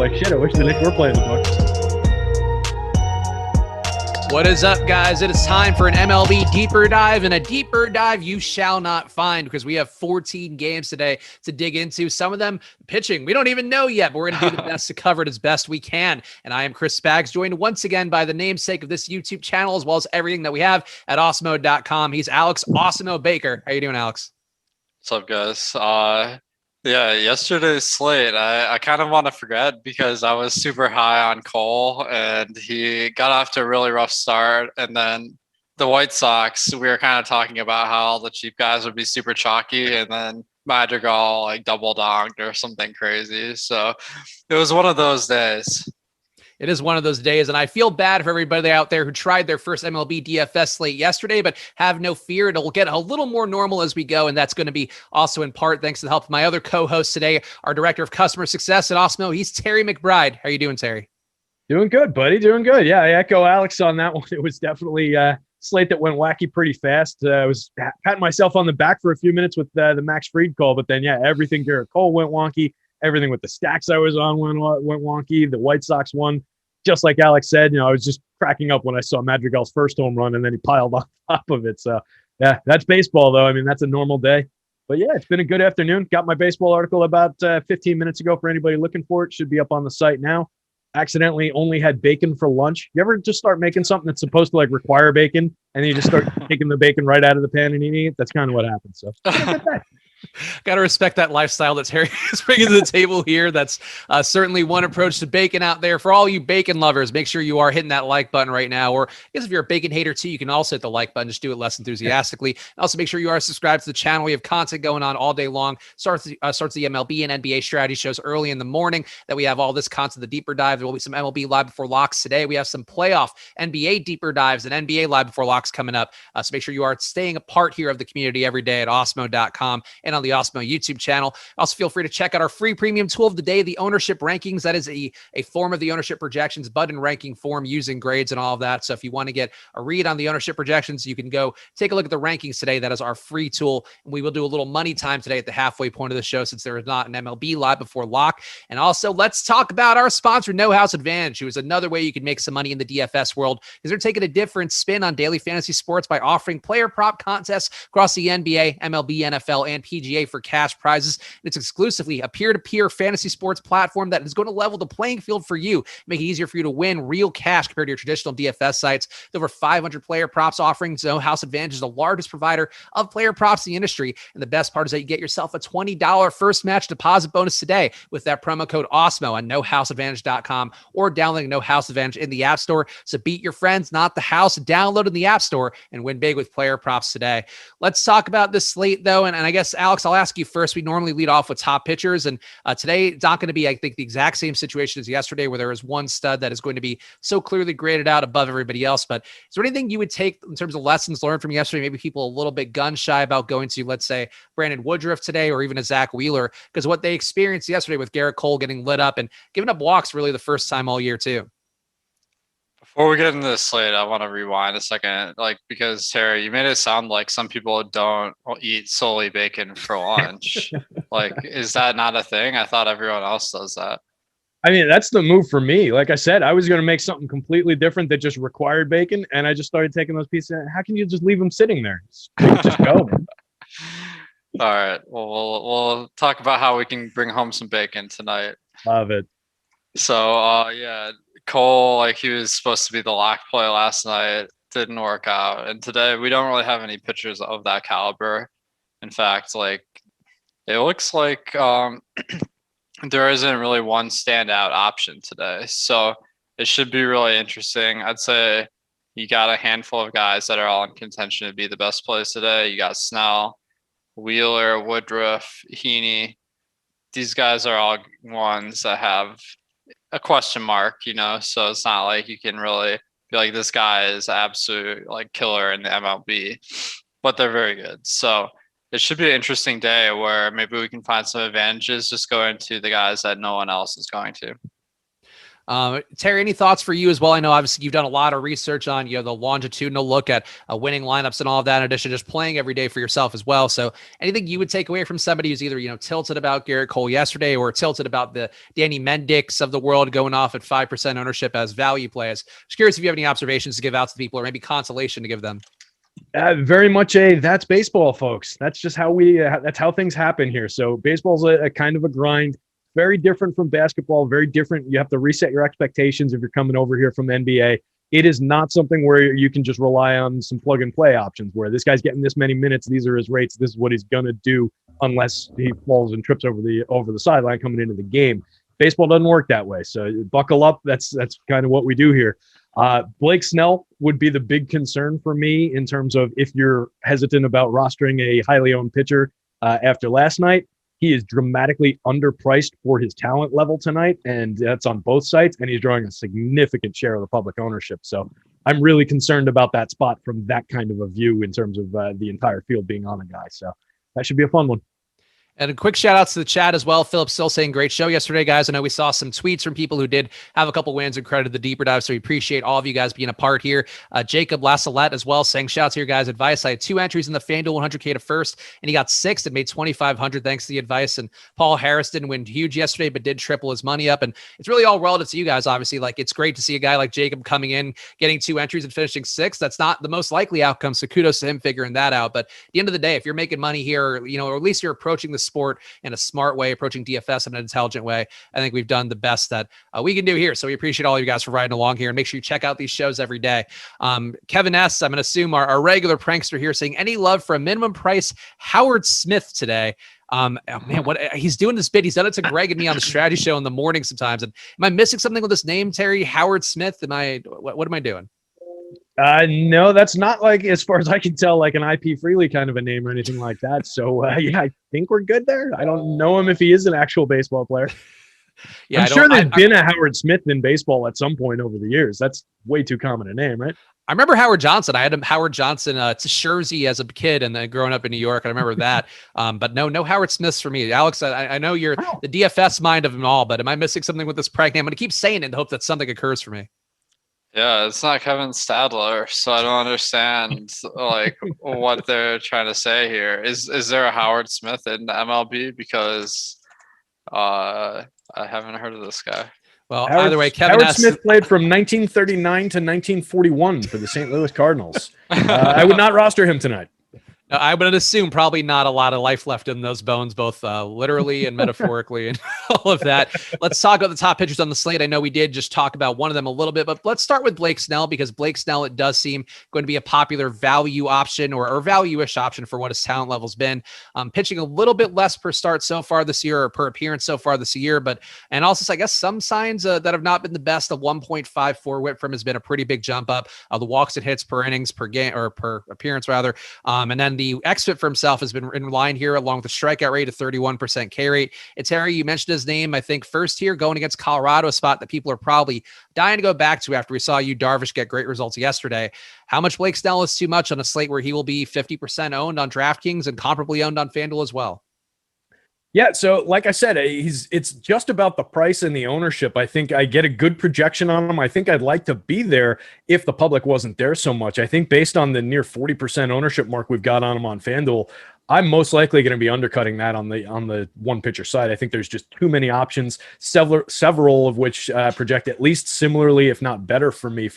like, shit, I wish the Knicks were playing the Bucks. What is up, guys? It is time for an MLB Deeper Dive, and a deeper dive you shall not find because we have 14 games today to dig into. Some of them pitching, we don't even know yet, but we're going to do the best to cover it as best we can. And I am Chris Spags, joined once again by the namesake of this YouTube channel, as well as everything that we have at Awesemo.com. He's Alex Awesemo Baker. How you doing, Alex? What's up, guys? Yeah, yesterday's slate, I kind of want to forget because I was super high on Cole and he got off to a really rough start. And then the White Sox, we were kind of talking about how all the cheap guys would be super chalky, and then Madrigal like double donked or something crazy. So it was one of those days. It is one of those days, and I feel bad for everybody out there who tried their first MLB DFS slate yesterday, but have no fear. It'll get a little more normal as we go, and that's going to be also in part thanks to the help of my other co-host today, our Director of Customer Success at Awesemo. He's Terry McBride. How are you doing, Terry? Doing good, buddy. Doing good. Yeah, I echo Alex on that one. It was definitely a slate that went wacky pretty fast. I was patting myself on the back for a few minutes with the Max Fried call, but then, yeah, everything Garrett Cole went wonky. Everything with the stacks I was on went wonky. The White Sox won. Just like Alex said, I was just cracking up when I saw Madrigal's first home run, and then he piled on top of it. So, yeah, that's baseball, though. I mean, that's a normal day. But, yeah, it's been a good afternoon. Got my baseball article about 15 minutes ago for anybody looking for it. Should be up on the site now. Accidentally only had bacon for lunch. You ever just start making something that's supposed to, like, require bacon, and then you just start taking the bacon right out of the pan and eating it? That's kind of what happened. So, got to respect that lifestyle that Terry is bringing to the table here. That's certainly one approach to bacon out there. For all you bacon lovers, make sure you are hitting that like button right now. Or I guess if you're a bacon hater too, you can also hit the like button. Just do it less enthusiastically. Also, make sure you are subscribed to the channel. We have content going on all day long. Starts the MLB and NBA strategy shows early in the morning that we have all this content, the deeper dive. There will be some MLB live before locks today. We have some playoff NBA deeper dives and NBA live before locks coming up. So make sure you are staying a part here of the community every day at Awesemo.com and on the Awesemo YouTube channel. Also, feel free to check out our free premium tool of the day, the ownership rankings. That is a form of the ownership projections, button ranking form using grades and all of that. So if you want to get a read on the ownership projections, you can go take a look at the rankings today. That is our free tool. And we will do a little money time today at the halfway point of the show, since there is not an MLB live before lock. And also, let's talk about our sponsor, No House Advantage, who is another way you can make some money in the DFS world, because they're taking a different spin on daily fantasy sports by offering player prop contests across the NBA, MLB, NFL, and PGA for cash prizes. It's exclusively a peer-to-peer fantasy sports platform that is going to level the playing field for you, make it easier for you to win real cash compared to your traditional DFS sites. With over 500 player props offerings, No House Advantage is the largest provider of player props in the industry. And the best part is that you get yourself a $20 first match deposit bonus today with that promo code Awesemo on nohouseadvantage.com, or downloading No House Advantage in the App Store. So beat your friends, not the house. Download in the App Store and win big with player props today. Let's talk about this slate, though. And I guess, Alex, I'll ask you first. We normally lead off with top pitchers, and today it's not going to be, I think, the exact same situation as yesterday, where there is one stud that is going to be so clearly graded out above everybody else. But is there anything you would take in terms of lessons learned from yesterday? Maybe people a little bit gun shy about going to, let's say, Brandon Woodruff today, or even a Zach Wheeler, because what they experienced yesterday with Garrett Cole getting lit up and giving up walks really the first time all year too. Before we get into the slate, I want to rewind a second, because Terry, you made it sound like some people don't eat solely bacon for lunch. Is that not a thing? I thought everyone else does that. I mean, that's the move for me. Like I said, I was going to make something completely different that just required bacon, and I just started taking those pieces. How can you just leave them sitting there? Just go, man. All right. Well, we'll talk about how we can bring home some bacon tonight. Love it. So, yeah, Cole, he was supposed to be the lock play last night. Didn't work out. And today we don't really have any pitchers of that caliber. In fact, it looks like there isn't really one standout option today. So it should be really interesting. I'd say you got a handful of guys that are all in contention to be the best plays today. You got Snell, Wheeler, Woodruff, Heaney. These guys are all ones that have a question mark, so it's not like you can really be like, this guy is absolute killer in the MLB, but they're very good. So it should be an interesting day where maybe we can find some advantages just going to the guys that no one else is going to. Terry, any thoughts for you as well? I know obviously you've done a lot of research on, the longitudinal look at winning lineups and all of that, in addition to just playing every day for yourself as well. So anything you would take away from somebody who's either, tilted about Garrett Cole yesterday or tilted about the Danny Mendicks of the world going off at 5% ownership as value plays? Just curious if you have any observations to give out to people or maybe consolation to give them. Very much that's baseball, folks. That's just how that's how things happen here. So baseball's a kind of a grind, very different from basketball, very different. You have to reset your expectations if you're coming over here from the NBA. It is not something where you can just rely on some plug and play options where this guy's getting this many minutes. These are his rates. This is what he's going to do unless he falls and trips over the sideline coming into the game. Baseball doesn't work that way. So buckle up. That's kind of what we do here. Blake Snell would be the big concern for me in terms of if you're hesitant about rostering a highly owned pitcher after last night. He is dramatically underpriced for his talent level tonight, and that's on both sites, and he's drawing a significant share of the public ownership. So I'm really concerned about that spot from that kind of a view in terms of the entire field being on a guy. So that should be a fun one. And a quick shout out to the chat as well. Philip still saying great show yesterday, guys. I know we saw some tweets from people who did have a couple wins and credited the deeper dive. So we appreciate all of you guys being a part here. Jacob Lassalette as well saying shout out to your guys' advice. I had 2 entries in the Fanduel 100K to first, and he got 6th and made 2,500 thanks to the advice. And Paul Harris didn't win huge yesterday, but did triple his money up. And it's really all relative to you guys, obviously. Like, it's great to see a guy like Jacob coming in, getting 2 entries and finishing 6th. That's not the most likely outcome. So kudos to him figuring that out. But at the end of the day, if you're making money here, or at least you're approaching the sport in a smart way, approaching DFS in an intelligent way, I think we've done the best that we can do here. So we appreciate all you guys for riding along here, and make sure you check out these shows every day. Kevin S., I'm going to assume our regular prankster here, saying any love for a minimum price Howard Smith today. Man, what he's doing this bit. He's done it to Greg and me on the strategy show in the morning sometimes. And am I missing something with this name, Terry? Howard Smith? What am I doing? No, that's not, like, as far as I can tell, like an IP Freely kind of a name or anything like that. So yeah, I think we're good there. I don't know him if he is an actual baseball player. Yeah, I'm sure there's been a Howard Smith in baseball at some point over the years. That's way too common a name, right? I remember Howard Johnson. I had him Howard Johnson to Jersey as a kid, and then growing up in New York. I remember that. But no Howard Smiths for me. Alex, I know you're the DFS mind of them all, but am I missing something with this prank name? I'm going to keep saying it in the hope that something occurs for me. Yeah, it's not Kevin Stadler, so I don't understand like what they're trying to say here. Is there a Howard Smith in the MLB? Because I haven't heard of this guy. Well, either way, Howard Smith played from 1939 to 1941 for the St. Louis Cardinals. I would not roster him tonight. I would assume probably not a lot of life left in those bones, both literally and metaphorically and all of that. Let's talk about the top pitchers on the slate. I know we did just talk about one of them a little bit, but let's start with Blake Snell, because Blake Snell, it does seem going to be a popular value option or value-ish option for what his talent level's been. Pitching a little bit less per start so far this year, or per appearance so far this year, and also I guess some signs that have not been the best. The 1.54 whip from has been a pretty big jump up. The walks and hits per innings per game, or per appearance rather, and then the xFIP for himself has been in line here, along with the strikeout rate of 31% K rate. It's Harry, you mentioned his name, I think, first here, going against Colorado, a spot that people are probably dying to go back to after we saw Darvish get great results yesterday. How much Blake Snell is too much on a slate where he will be 50% owned on Draftkings and comparably owned on Fanduel as well? Yeah, so like I said, it's just about the price and the ownership. I think I get a good projection on him. I think I'd like to be there if the public wasn't there so much. I think based on the near 40% ownership mark we've got on him on FanDuel, I'm most likely going to be undercutting that on the one pitcher side. I think there's just too many options, several of which project at least similarly, if not better for me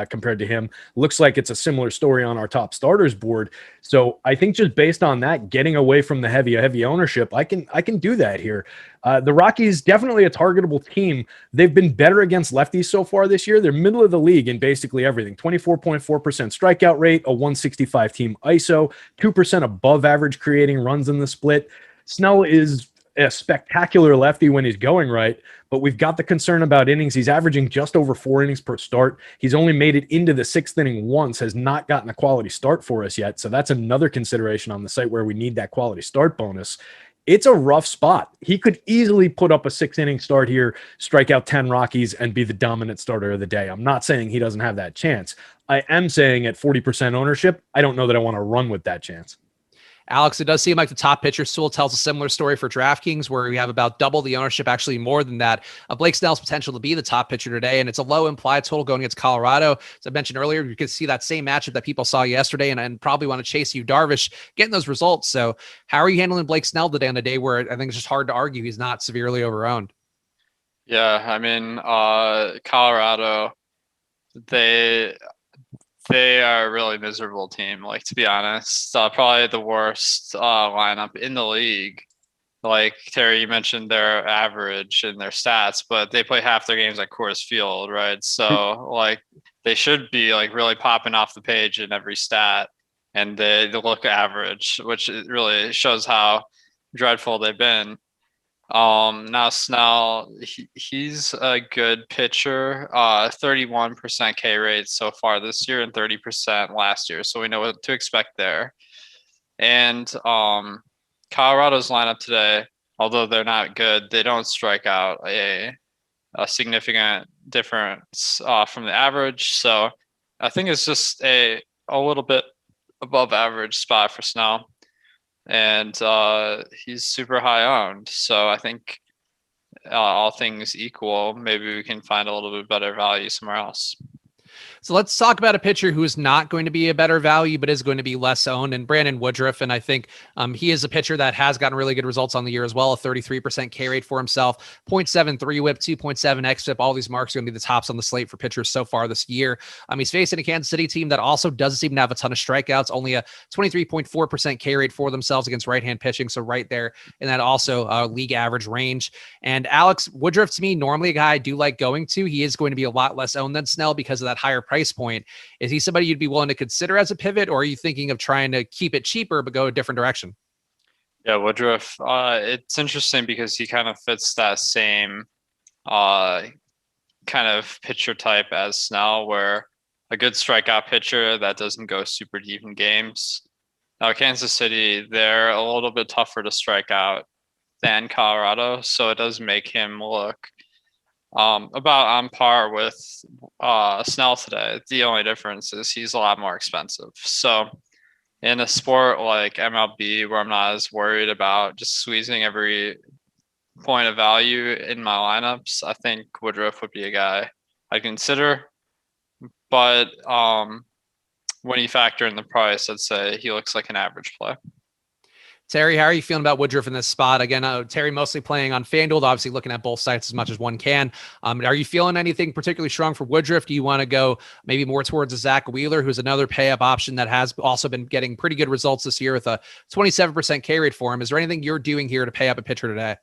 compared to him. Looks like it's a similar story on our top starters board. So I think just based on that, getting away from the heavy ownership, I can do that here. The Rockies, definitely a targetable team. They've been better against lefties so far this year. They're middle of the league in basically everything. 24.4% strikeout rate, a 165 team ISO, 2% above average creating runs in the split. Snell is a spectacular lefty when he's going right, but we've got the concern about innings. He's averaging just over 4 innings per start. He's only made it into the 6th inning once, has not gotten a quality start for us yet. So that's another consideration on the site where we need that quality start bonus. It's a rough spot. He could easily put up a 6-inning start here, strike out 10 Rockies, and be the dominant starter of the day. I'm not saying he doesn't have that chance. I am saying at 40% ownership, I don't know that I want to run with that chance. Alex, it does seem like the top pitcher stool tells a similar story for DraftKings, where we have about double the ownership, actually more than that, of Blake Snell's potential to be the top pitcher today. And it's a low implied total going against Colorado. As I mentioned earlier, you can see that same matchup that people saw yesterday and probably want to chase you, Darvish, getting those results. So how are you handling Blake Snell today on a day where I think it's just hard to argue he's not severely overowned? Yeah, I mean, Colorado, they are a really miserable team. Like, to be honest, probably the worst lineup in the league. Like Terry, you mentioned their average and their stats, but they play half their games at Coors Field, right? So like they should be like really popping off the page in every stat, and they look average, which really shows how dreadful they've been. Now Snell, he's a good pitcher, 31% K rate so far this year and 30% last year. So we know what to expect there. And Colorado's lineup today, although they're not good, they don't strike out a significant difference from the average. So I think it's just a little bit above average spot for Snell. And he's super high owned. So I think all things equal, maybe we can find a little bit better value somewhere else. So let's talk about a pitcher who is not going to be a better value, but is going to be less owned, and Brandon Woodruff. And I think he is a pitcher that has gotten really good results on the year as well. A 33% K rate for himself, 0.73 whip, 2.7 xFIP. All these marks are going to be the tops on the slate for pitchers so far this year. He's facing a Kansas City team that also doesn't seem to have a ton of strikeouts, only a 23.4% K rate for themselves against right-hand pitching. So right there in that also league average range. And Alex, Woodruff, to me, normally a guy I do like going to. He is going to be a lot less owned than Snell because of that higher price point. Is he somebody you'd be willing to consider as a pivot, or are you thinking of trying to keep it cheaper but go a different direction? Yeah, Woodruff, it's interesting because he kind of fits that same kind of pitcher type as Snell, where a good strikeout pitcher that doesn't go super deep in games. Now, Kansas City, they're a little bit tougher to strike out than Colorado, so it does make him look about on par with Snell today. The only difference is he's a lot more expensive. So in a sport like MLB, where I'm not as worried about just squeezing every point of value in my lineups, I think Woodruff would be a guy I consider. But when you factor in the price, I'd say he looks like an average play. Terry, how are you feeling about Woodruff in this spot? Again, Terry mostly playing on Fanduel, obviously looking at both sites as much as one can. Are you feeling anything particularly strong for Woodruff? Do you want to go maybe more towards a Zach Wheeler, who's another pay-up option that has also been getting pretty good results this year with a 27% K rate for him? Is there anything you're doing here to pay up a pitcher today?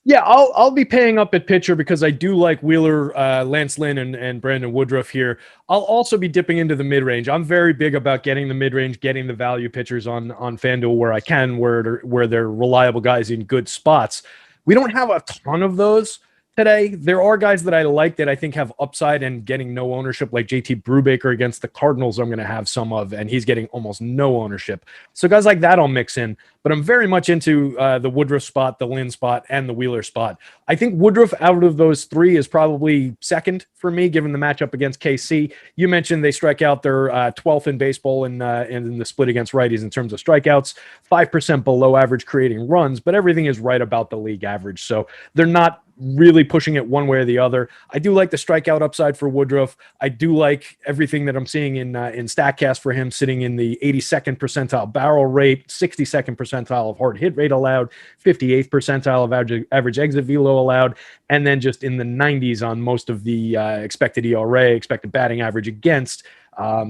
Yeah, I'll be paying up at pitcher because I do like Wheeler, Lance Lynn, and Brandon Woodruff here. I'll also be dipping into the mid-range. I'm very big about getting the mid-range, getting the value pitchers on FanDuel where I can, where they're reliable guys in good spots. We don't have a ton of those today. There are guys that I like that I think have upside and getting no ownership, like JT Brubaker against the Cardinals. I'm going to have some of, and he's getting almost no ownership. So guys like that I'll mix in, but I'm very much into the Woodruff spot, the Lynn spot, and the Wheeler spot. I think Woodruff out of those three is probably second for me, given the matchup against KC. You mentioned they strike out their 12th in baseball in the split against righties in terms of strikeouts, 5% below average creating runs, but everything is right about the league average. So they're not really pushing it one way or the other. I do like the strikeout upside for Woodruff. I do like everything that I'm seeing in StatCast for him, sitting in the 82nd percentile barrel rate, 62nd percentile of hard hit rate allowed, 58th percentile of average exit velo allowed, and then just in the 90s on most of the expected ERA, expected batting average against.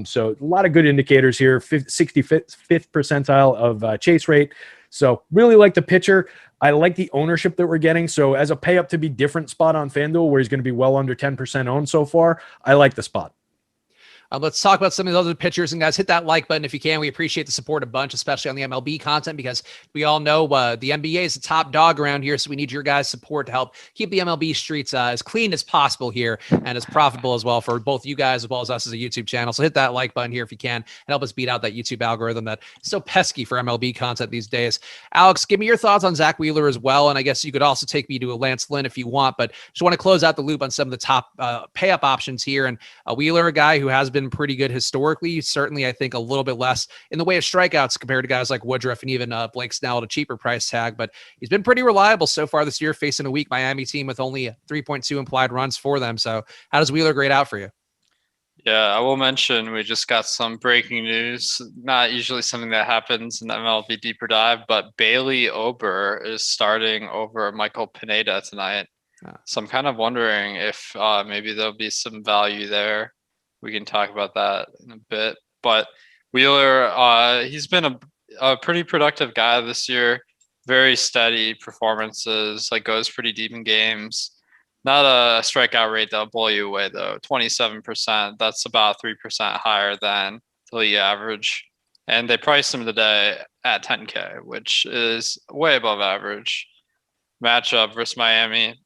So a lot of good indicators here, 65th percentile of chase rate. So really like the pitcher. I like the ownership that we're getting. So as a pay up to be different spot on FanDuel, where he's going to be well under 10% owned so far, I like the spot. Let's talk about some of the other pitchers. And guys, hit that like button if you can. We appreciate the support a bunch, especially on the MLB content, because we all know the NBA is the top dog around here. So we need your guys' support to help keep the MLB streets as clean as possible here and as profitable as well for both you guys as well as us as a YouTube channel. So hit that like button here if you can and help us beat out that YouTube algorithm that is so pesky for MLB content these days. Alex, give me your thoughts on Zach Wheeler as well. And I guess you could also take me to a Lance Lynn if you want, but just want to close out the loop on some of the top pay-up options here. And Wheeler, a guy who has been been pretty good historically. Certainly, I think a little bit less in the way of strikeouts compared to guys like Woodruff and even Blake Snell at a cheaper price tag. But he's been pretty reliable so far this year, facing a weak Miami team with only 3.2 implied runs for them. So how does Wheeler grade out for you? Yeah, I will mention we just got some breaking news. Not usually something that happens in the MLB Deeper Dive, but Bailey Ober is starting over Michael Pineda tonight. So I'm kind of wondering if maybe there'll be some value there. We can talk about that in a bit. But Wheeler, he's been a pretty productive guy this year. Very steady performances, like goes pretty deep in games. Not a strikeout rate that'll blow you away, though. 27%. That's about 3% higher than the league average. And they priced him today at $10K, which is way above average. Matchup versus Miami.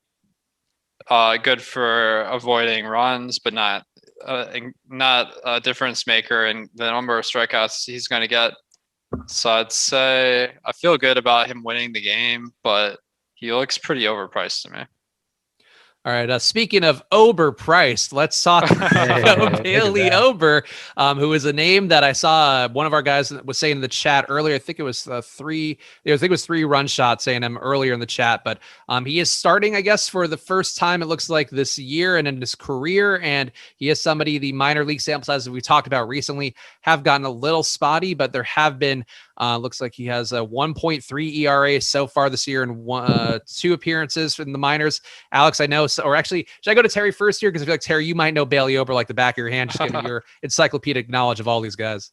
Good for avoiding runs, but not a difference maker in the number of strikeouts he's going to get. So I'd say I feel good about him winning the game, but he looks pretty overpriced to me. All right. Speaking of overpriced, let's talk about Bailey Ober, who is a name that I saw one of our guys was saying in the chat earlier. I think it was three run shots saying him earlier in the chat, but he is starting, I guess, for the first time, it looks like this year and in his career. And he is somebody, the minor league sample sizes we talked about recently have gotten a little spotty, but there have been looks like he has a 1.3 ERA so far this year and 2 appearances in the minors. Alex, I know, or actually, should I go to Terry first here? Because I feel like, Terry, you might know Bailey Ober like the back of your hand, just given your encyclopedic knowledge of all these guys.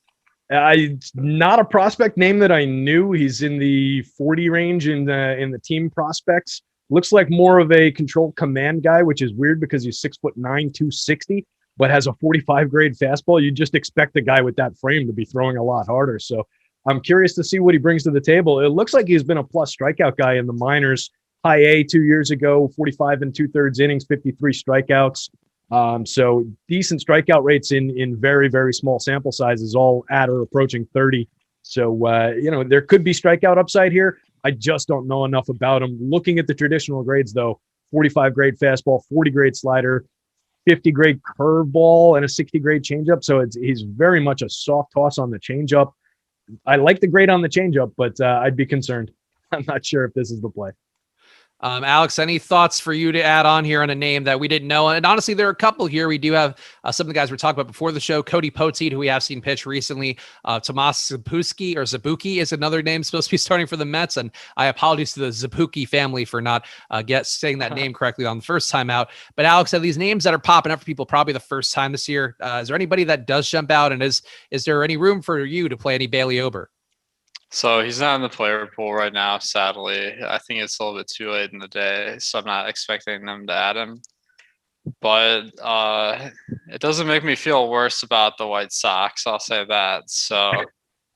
Not a prospect name that I knew. He's in the 40 range in the team prospects. Looks like more of a control command guy, which is weird because he's 6'9", 260, but has a 45 grade fastball. You just expect a guy with that frame to be throwing a lot harder. So I'm curious to see what he brings to the table. It looks like he's been a plus strikeout guy in the minors. High A 2 years ago, 45 and 2/3 innings, 53 strikeouts. So decent strikeout rates in very, very small sample sizes, all at or approaching 30. So, there could be strikeout upside here. I just don't know enough about him. Looking at the traditional grades, though, 45 grade fastball, 40 grade slider, 50 grade curveball, and a 60 grade changeup. So he's very much a soft toss on the changeup. I like the grade on the changeup, but I'd be concerned. I'm not sure if this is the play. Alex, any thoughts for you to add on here on a name that we didn't know? And honestly, there are a couple here. We do have some of the guys we talked about before the show. Cody Poteet, who we have seen pitch recently. Tomas Zabuki is another name supposed to be starting for the Mets. And I apologize to the Zabuki family for not saying that name correctly on the first time out. But Alex, of these names that are popping up for people probably the first time this year, is there anybody that does jump out? And is there any room for you to play any Bailey Ober? So he's not in the player pool right now, sadly. I think it's a little bit too late in the day, so I'm not expecting them to add him. But it doesn't make me feel worse about the White Sox, I'll say that. So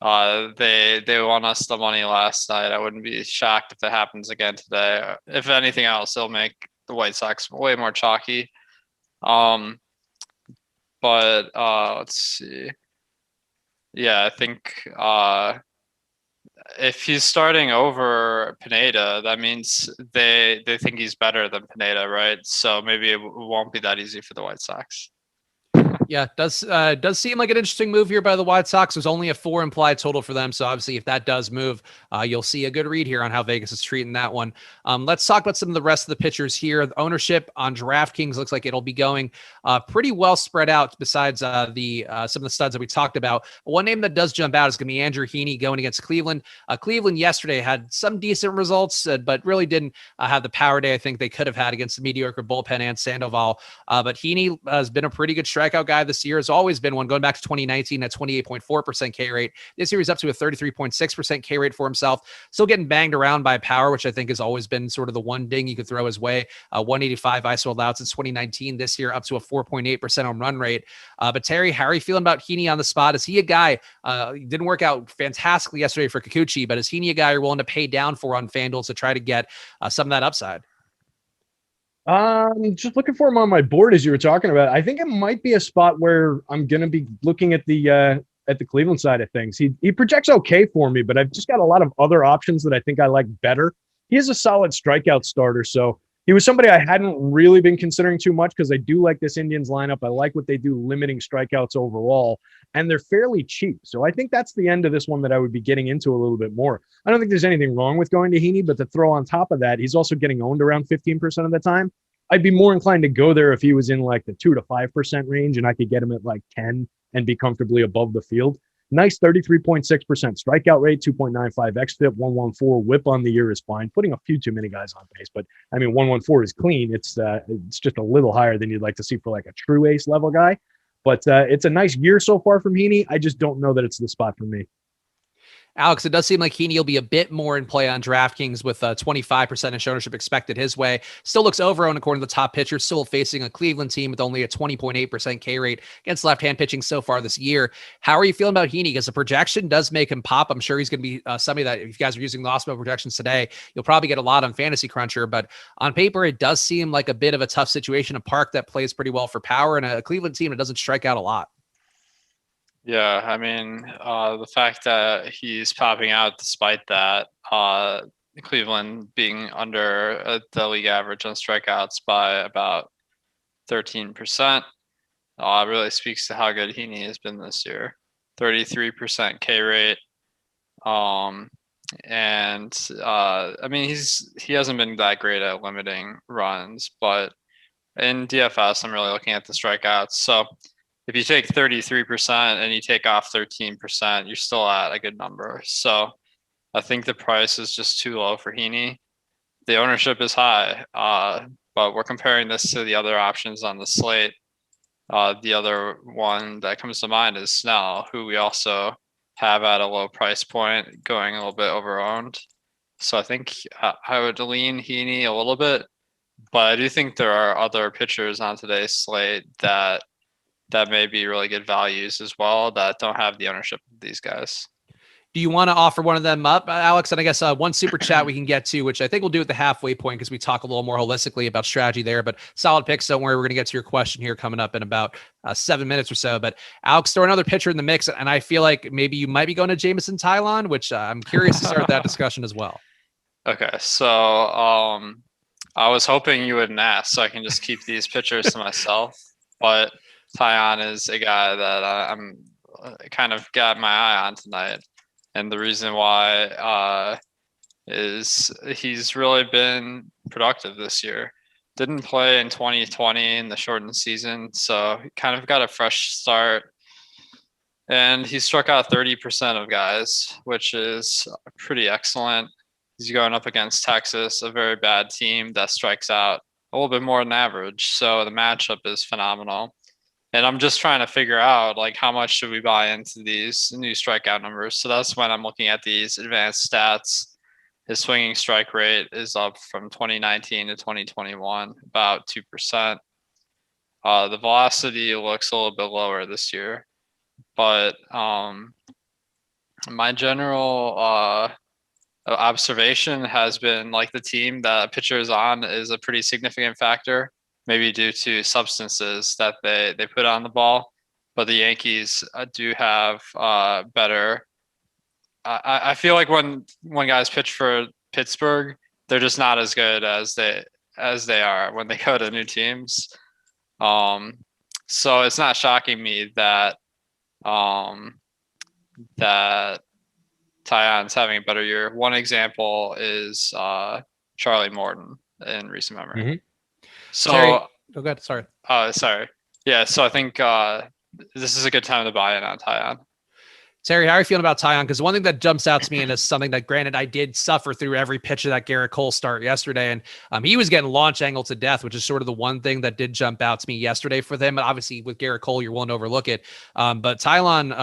they won us the money last night. I wouldn't be shocked if it happens again today. If anything else, it'll make the White Sox way more chalky. But let's see. Yeah, I think if he's starting over Pineda, that means they think he's better than Pineda, right? So maybe it won't be that easy for the White Sox. Yeah, does seem like an interesting move here by the White Sox. There's only a 4 implied total for them. So obviously if that does move, you'll see a good read here on how Vegas is treating that one. Let's talk about some of the rest of the pitchers here. The ownership on Draftkings looks like it'll be going pretty well spread out besides some of the studs that we talked about. One name that does jump out is going to be Andrew Heaney going against Cleveland. Cleveland yesterday had some decent results, but really didn't have the power day I think they could have had against the mediocre bullpen and Sandoval. But Heaney has been a pretty good strikeout guy this year, has always been one, going back to 2019 at 28.4% K rate. This year he's up to a 33.6% K rate for himself. Still getting banged around by power, which I think has always been sort of the one ding you could throw his way. 185 ISO allowed since 2019. This year up to a 4.8% on run rate. But Terry, how are you feeling about Heaney on the spot? Is he a guy, didn't work out fantastically yesterday for Kikuchi, but is Heaney a guy you're willing to pay down for on FanDuel to try to get some of that upside? Just looking for him on my board as you were talking about. I think it might be a spot where I'm going to be looking at the Cleveland side of things. He projects okay for me, but I've just got a lot of other options that I think I like better. He is a solid strikeout starter, so he was somebody I hadn't really been considering too much because I do like this Indians lineup. I like what they do limiting strikeouts overall, and they're fairly cheap. So I think that's the end of this one that I would be getting into a little bit more. I don't think there's anything wrong with going to Heaney, but to throw on top of that, he's also getting owned around 15% of the time. I'd be more inclined to go there if he was in like the 2 to 5% range and I could get him at like 10 and be comfortably above the field. Nice 33.6% strikeout rate, 2.95 xFIP, 114 whip on the year is fine. Putting a few too many guys on base, but I mean 114 is clean. It's just a little higher than you'd like to see for like a true ace level guy. But it's a nice year so far from Heaney. I just don't know that it's the spot for me. Alex, it does seem like Heaney will be a bit more in play on DraftKings with 25% ownership expected his way. Still looks over-owned according to the top pitcher, still facing a Cleveland team with only a 20.8% K rate against left-hand pitching so far this year. How are you feeling about Heaney? Because the projection does make him pop. I'm sure he's going to be somebody that if you guys are using the Awesemo projections today, you'll probably get a lot on Fantasy Cruncher. But on paper, it does seem like a bit of a tough situation. A park that plays pretty well for power and a Cleveland team that doesn't strike out a lot. Yeah, I mean, the fact that he's popping out despite that, Cleveland being under the league average on strikeouts by about 13%, really speaks to how good Heaney has been this year. 33% K rate. I mean, he hasn't been that great at limiting runs, but in DFS, I'm really looking at the strikeouts. So if you take 33% and you take off 13%, you're still at a good number. So I think the price is just too low for Heaney. The ownership is high, but we're comparing this to the other options on the slate. The other one that comes to mind is Snell, who we also have at a low price point, going a little bit over-owned. So I think I would lean Heaney a little bit, but I do think there are other pitchers on today's slate that may be really good values as well that don't have the ownership of these guys. Do you want to offer one of them up, Alex? And I guess one super chat we can get to, which I think we'll do at the halfway point because we talk a little more holistically about strategy there, but solid picks. Don't worry. We're going to get to your question here coming up in about 7 minutes or so. But Alex, throw another pitcher in the mix. And I feel like maybe you might be going to Jameson Taillon, which I'm curious to start that discussion as well. Okay. So I was hoping you wouldn't ask so I can just keep these pitchers to myself, but Taillon is a guy that I'm kind of got my eye on tonight. And the reason why is he's really been productive this year. Didn't play in 2020 in the shortened season, so he kind of got a fresh start. And he struck out 30% of guys, which is pretty excellent. He's going up against Texas, a very bad team that strikes out a little bit more than average. So the matchup is phenomenal. And I'm just trying to figure out, like, how much should we buy into these new strikeout numbers? So that's when I'm looking at these advanced stats. His swinging strike rate is up from 2019 to 2021, about 2%. The velocity looks a little bit lower this year. But my general observation has been, like, the team that a pitcher is on is a pretty significant factor. Maybe due to substances that they put on the ball. But the Yankees do have better. I feel like when guys pitch for Pittsburgh, they're just not as good as they are when they go to new teams. So it's not shocking me that that Taillon's having a better year. One example is Charlie Morton in recent memory. Mm-hmm. So, Terry, go ahead. Sorry. Sorry. Yeah. So I think this is a good time to buy in on Taillon. Terry, how are you feeling about Taillon? Because one thing that jumps out to me, and is something that, granted, I did suffer through every pitch of that Garrett Cole start yesterday, and he was getting launch angle to death, which is sort of the one thing that did jump out to me yesterday for them. Obviously, with Garrett Cole, you're willing to overlook it. But Taillon,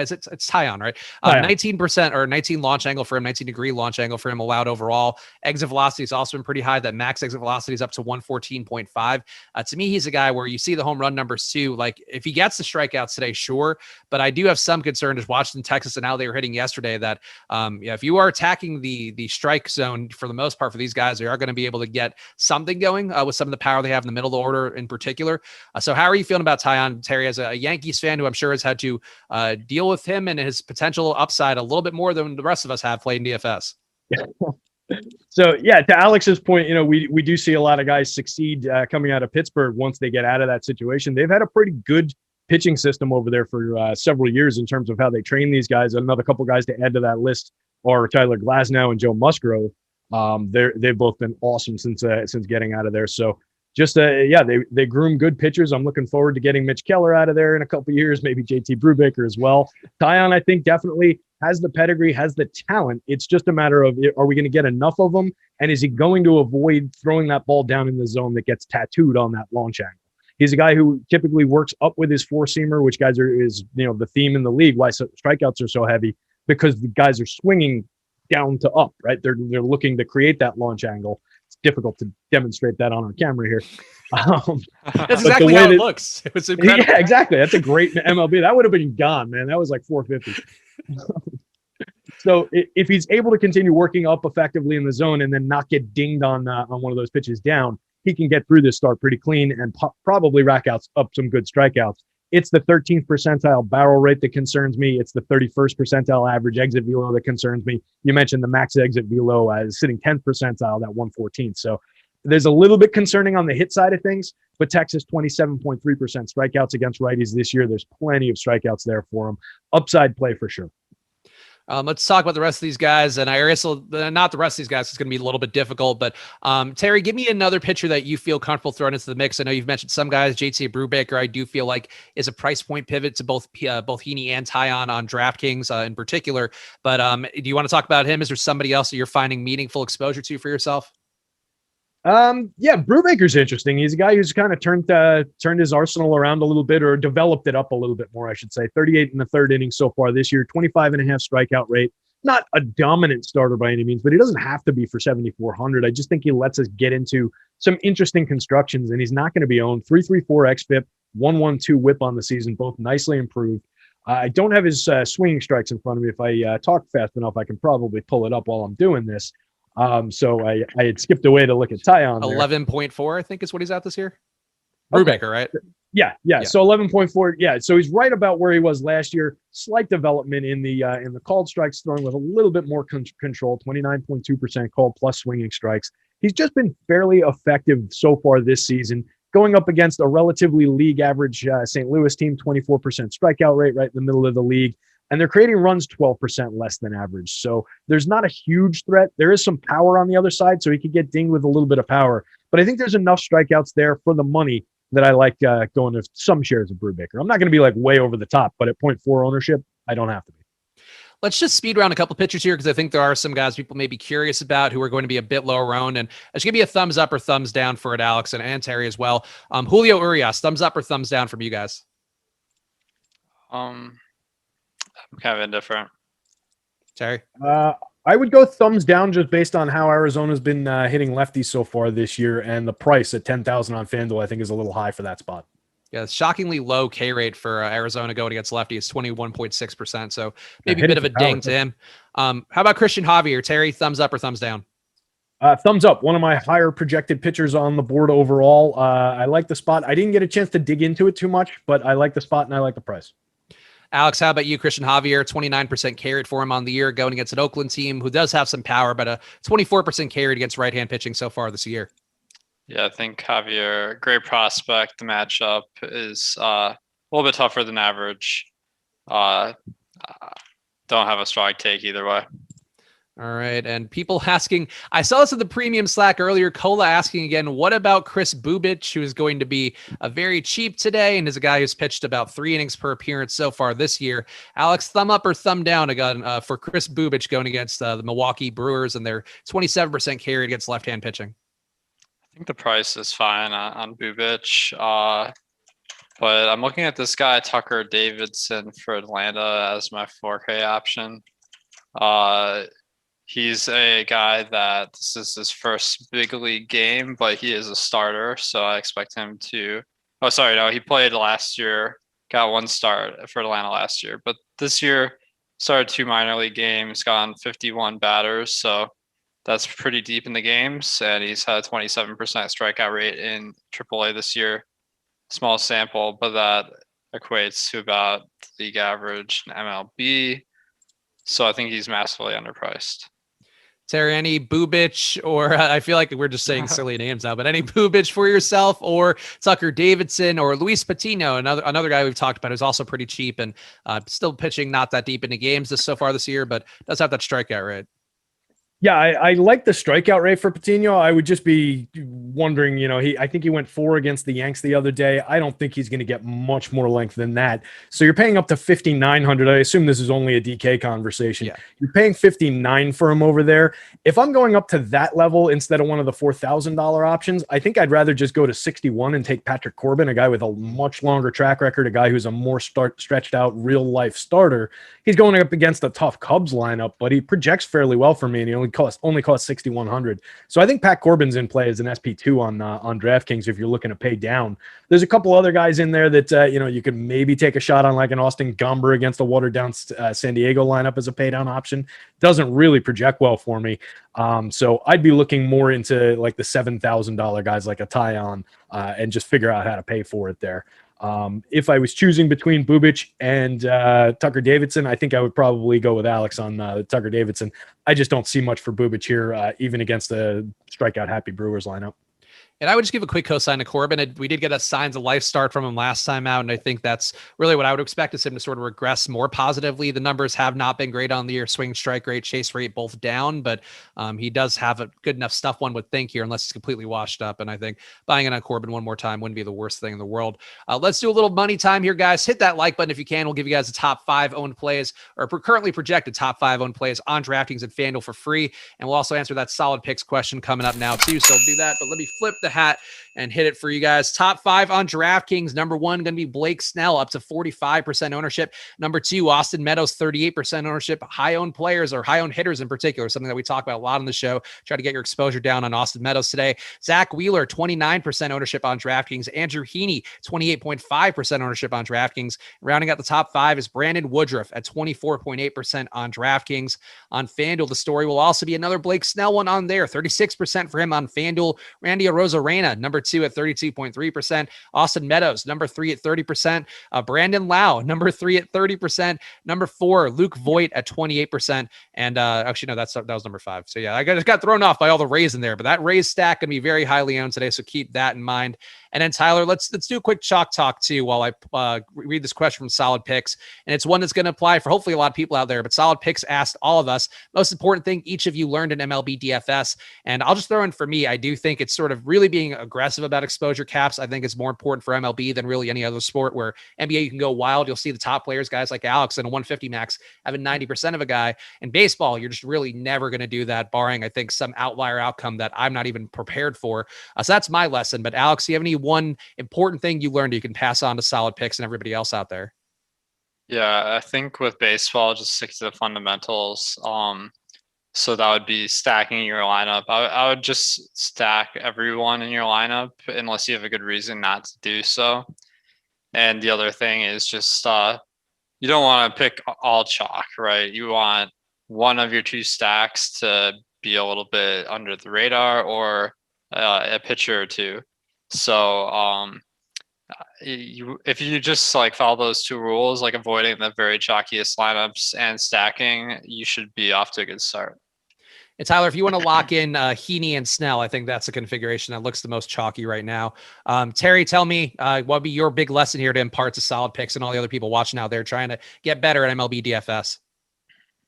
it's Taillon, right? 19% or 19 launch angle for him, 19-degree launch angle for him allowed overall. Exit velocity has also been pretty high. That max exit velocity is up to 114.5. To me, he's a guy where you see the home run numbers too. Like, if he gets the strikeouts today, sure. But I do have some concern just watching Texas and how they were hitting yesterday that if you are attacking the strike zone for the most part for these guys, they are going to be able to get something going with some of the power they have in the middle of the order in particular. So how are you feeling about Taillon, Terry, as a Yankees fan who I'm sure has had to deal with him and his potential upside a little bit more than the rest of us have played in DFS? So yeah, to Alex's point, we do see a lot of guys succeed coming out of Pittsburgh once they get out of that situation. They've had a pretty good pitching system over there for several years in terms of how they train these guys. Another couple guys to add to that list are Tyler Glasnow and Joe Musgrove. They've both been awesome since getting out of there. So just they groom good pitchers. I'm looking forward to getting Mitch Keller out of there in a couple of years, maybe JT Brubaker as well. Taillon, I think, definitely has the pedigree, has the talent. It's just a matter of, are we going to get enough of them? And is he going to avoid throwing that ball down in the zone that gets tattooed on that launch angle? He's a guy who typically works up with his four-seamer, which is the theme in the league, why strikeouts are so heavy, because the guys are swinging down to up, right? They're looking to create that launch angle. It's difficult to demonstrate that on our camera here. That's exactly how it looks. It was incredible. Yeah, exactly. That's a great MLB. That would have been gone, man. That was like 450. So if he's able to continue working up effectively in the zone and then not get dinged on one of those pitches down, he can get through this start pretty clean and probably rack up some good strikeouts. It's the 13th percentile barrel rate that concerns me. It's the 31st percentile average exit velo that concerns me. You mentioned the max exit velo as sitting 10th percentile, that 114th. So there's a little bit concerning on the hit side of things, but Texas 27.3% strikeouts against righties this year. There's plenty of strikeouts there for him. Upside play for sure. Let's talk about the rest of these guys. And I wrestle, not the rest of these guys. It's going to be a little bit difficult, but Terry, give me another pitcher that you feel comfortable throwing into the mix. I know you've mentioned some guys. JT Brubaker, I do feel like is a price point pivot to both Heaney and Taillon on DraftKings in particular. But do you want to talk about him? Is there somebody else that you're finding meaningful exposure to for yourself? Yeah, Brubaker's interesting. He's a guy who's kind of turned his arsenal around a little bit, or developed it up a little bit more, I should say. 38 in the third inning so far this year, 25.5 strikeout rate. Not a dominant starter by any means, but he doesn't have to be for 7,400. I just think he lets us get into some interesting constructions, and he's not going to be owned. 3.34 xFIP, 1.12 whip on the season, both nicely improved. I don't have his swinging strikes in front of me. If I talk fast enough, I can probably pull it up while I'm doing this. So I had skipped away to look at Taillon. 11.4, I think, is what he's at this year. Brubaker, right? Yeah. So 11.4. Yeah. So he's right about where he was last year. Slight development in the called strikes, throwing with a little bit more control. 29.2% called plus swinging strikes. He's just been fairly effective so far this season, going up against a relatively league average St. Louis team, 24% strikeout rate, right in the middle of the league. And they're creating runs 12% less than average. So there's not a huge threat. There is some power on the other side, so he could get dinged with a little bit of power. But I think there's enough strikeouts there for the money that I like going to some shares of Brubaker. I'm not going to be like way over the top, but at 0.4 ownership, I don't have to be. Let's just speed around a couple pitchers here, because I think there are some guys people may be curious about who are going to be a bit lower owned. And just give me a thumbs up or thumbs down for it, Alex, and Terry as well. Julio Urias, thumbs up or thumbs down from you guys? I'm kind of indifferent. Terry? I would go thumbs down just based on how Arizona's been hitting lefties so far this year, and the price at 10,000 on Fanduel I think is a little high for that spot. Yeah, shockingly low K rate for Arizona going against lefty. It's 21.6%. So maybe a bit of a ding to him. How about Christian Javier? Terry, thumbs up or thumbs down? Thumbs up. One of my higher projected pitchers on the board overall. I like the spot. I didn't get a chance to dig into it too much, but I like the spot and I like the price. Alex, how about you? Christian Javier, 29% K rate for him on the year, going against an Oakland team who does have some power, but a 24% K rate against right-hand pitching so far this year. Yeah, I think Javier, great prospect. The matchup is a little bit tougher than average. Don't have a strong take either way. All right. And people asking, I saw this in the premium Slack earlier, Cola asking again, what about Chris Bubic, who is going to be a very cheap today and is a guy who's pitched about 3 innings per appearance so far this year. Alex, thumb up or thumb down again for Chris Bubic going against the Milwaukee Brewers and their 27% carry against left-hand pitching? I think the price is fine on Bubic. But I'm looking at this guy, Tucker Davidson for Atlanta, as my 4K option. He's a guy that this is his first big league game, but he is a starter, so I expect him to. Oh, sorry, no, he played last year, got 1 start for Atlanta last year, but this year started 2 minor league games, got on 51 batters, so that's pretty deep in the games, and he's had a 27% strikeout rate in AAA this year. Small sample, but that equates to about league average in MLB. So I think he's massively underpriced. Terry, any Bubich, or I feel like we're just saying silly names now, but any Bubich for yourself, or Tucker Davidson, or Luis Patino, another guy we've talked about who's also pretty cheap and still pitching not that deep into games so far this year, but does have that strikeout rate. Yeah, I like the strikeout rate for Patino. I would just be wondering, I think he went 4 against the Yanks the other day. I don't think he's going to get much more length than that. So you're paying up to $5,900. I assume this is only a DK conversation. Yeah. You're paying $59 for him over there. If I'm going up to that level instead of one of the $4,000 options, I think I'd rather just go to 61 and take Patrick Corbin, a guy with a much longer track record, a guy who's a more stretched out real life starter. He's going up against a tough Cubs lineup, but he projects fairly well for me, and he only cost $6,100. So I think Pat Corbin's in play as an SP2 on DraftKings if you're looking to pay down. There's a couple other guys in there that you could maybe take a shot on, like an Austin Gomber against the watered down San Diego lineup as a pay down option. Doesn't really project well for me. So I'd be looking more into like the $7,000 guys like a Tyon and just figure out how to pay for it there. If I was choosing between Bubich and Tucker Davidson, I think I would probably go with Alex on Tucker Davidson. I just don't see much for Bubich here, even against the strikeout happy Brewers lineup. And I would just give a quick cosign to Corbin. We did get a signs of life start from him last time out, and I think that's really what I would expect is him to sort of regress more positively. The numbers have not been great on the year. Swing strike rate, chase rate, both down, but he does have a good enough stuff, one would think, here, unless he's completely washed up. And I think buying it on Corbin one more time wouldn't be the worst thing in the world. Let's do a little money time here, guys. Hit that like button if you can. We'll give you guys the top 5 owned plays, or currently projected top 5 owned plays on DraftKings and Fanduel for free. And we'll also answer that solid picks question coming up now too. So do that, but let me flip the hat and hit it for you guys. Top 5 on DraftKings. Number 1 going to be Blake Snell, up to 45% ownership. Number 2, Austin Meadows, 38% ownership. High-owned players, or high-owned hitters in particular, something that we talk about a lot on the show. Try to get your exposure down on Austin Meadows today. Zach Wheeler, 29% ownership on DraftKings. Andrew Heaney, 28.5% ownership on DraftKings. Rounding out the top 5 is Brandon Woodruff at 24.8% on DraftKings. On FanDuel, the story will also be another Blake Snell one on there. 36% for him on FanDuel. Randy Arozarena, number 2 at 32.3%. Austin Meadows, number 3 at 30%. Brandon Lau, number 3 at 30%. Number 4, Luke Voigt at 28%. And actually, no, that was number 5. So yeah, I just got thrown off by all the Rays in there, but that Rays stack going to be very highly owned today. So keep that in mind. And then Tyler, let's do a quick chalk talk too while I read this question from Solid Picks. And it's one that's going to apply for hopefully a lot of people out there, but Solid Picks asked all of us, most important thing each of you learned in MLB DFS. And I'll just throw in, for me, I do think it's sort of really being aggressive about exposure caps. I think it's more important for MLB than really any other sport, where NBA you can go wild. You'll see the top players, guys like Alex and a 150 max, having 90% of a guy. In baseball, you're just really never going to do that, barring, I think, some outlier outcome that I'm not even prepared for. So that's my lesson. But Alex, do you have any one important thing you learned you can pass on to Solid Picks and everybody else out there? Yeah, I think with baseball, just stick to the fundamentals. So that would be stacking your lineup. I would just stack everyone in your lineup unless you have a good reason not to do so. And the other thing is just you don't want to pick all chalk, right? You want one of your 2 stacks to be a little bit under the radar, or a pitcher or 2. So if you just like follow those 2 rules, like avoiding the very chalkiest lineups and stacking, you should be off to a good start. And Tyler, if you want to lock in Heaney and Snell, I think that's a configuration that looks the most chalky right now. Terry, tell me what would be your big lesson here to impart to Solid Picks and all the other people watching out there trying to get better at MLB DFS?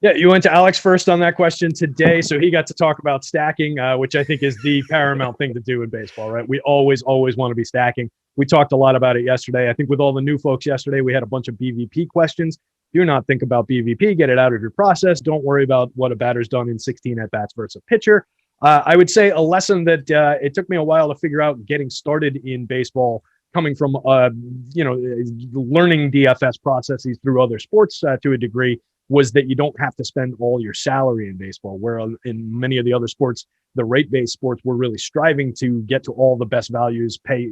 Yeah, you went to Alex first on that question today, so he got to talk about stacking, which I think is the paramount thing to do in baseball, right? We always want to be stacking. We talked a lot about it yesterday. I think with all the new folks yesterday, we had a bunch of BVP questions. Do not think about BVP. Get it out of your process. Don't worry about what a batter's done in 16 at-bats versus a pitcher. I would say a lesson that it took me a while to figure out getting started in baseball, coming from learning DFS processes through other sports to a degree, was that you don't have to spend all your salary in baseball, where in many of the other sports, the rate-based sports, we're really striving to get to all the best values, pay,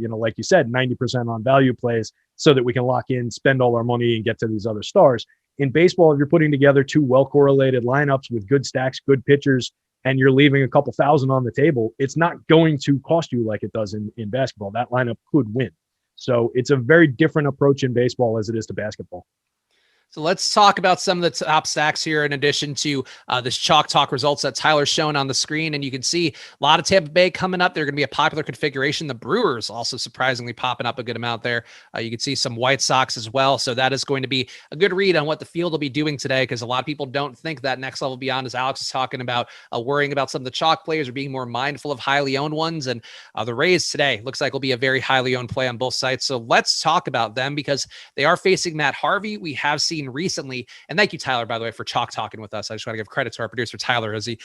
like you said, 90% on value plays so that we can lock in, spend all our money and get to these other stars. In baseball, if you're putting together 2 well-correlated lineups with good stacks, good pitchers, and you're leaving a couple thousand on the table, it's not going to cost you like it does in basketball. That lineup could win. So it's a very different approach in baseball as it is to basketball. So let's talk about some of the top stacks here in addition to this Chalk Talk results that Tyler's shown on the screen. And you can see a lot of Tampa Bay coming up. They're going to be a popular configuration. The Brewers also surprisingly popping up a good amount there. You can see some White Sox as well. So that is going to be a good read on what the field will be doing today, because a lot of people don't think that next level beyond, as Alex is talking about, worrying about some of the chalk players or being more mindful of highly owned ones. And the Rays today looks like will be a very highly owned play on both sides. So let's talk about them, because they are facing Matt Harvey. We have seen recently, and thank you, Tyler, by the way, for chalk talking with us. I just want to give credit to our producer, Tyler, as he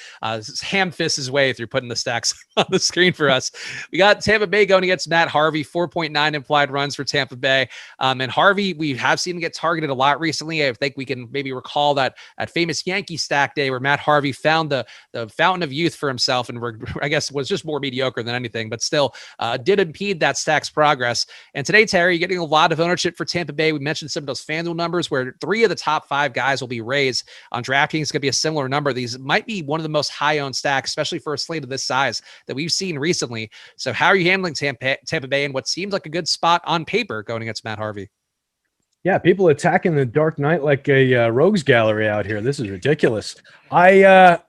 ham fists his way through putting the stacks on the screen for us. We got Tampa Bay going against Matt Harvey, 4.9 implied runs for Tampa Bay. And Harvey, we have seen him get targeted a lot recently. I think we can maybe recall that at famous Yankee stack day where Matt Harvey found the fountain of youth for himself, and I guess was just more mediocre than anything, but still did impede that stack's progress. And today, Terry, getting a lot of ownership for Tampa Bay. We mentioned some of those Fanduel numbers where 3 of the top 5 guys will be Rays. On DraftKings, it's going to be a similar number. These might be one of the most high-owned stacks, especially for a slate of this size, that we've seen recently. So how are you handling Tampa Bay and what seems like a good spot on paper going against Matt Harvey? Yeah, people attacking the Dark Knight like a rogues gallery out here. This is ridiculous. I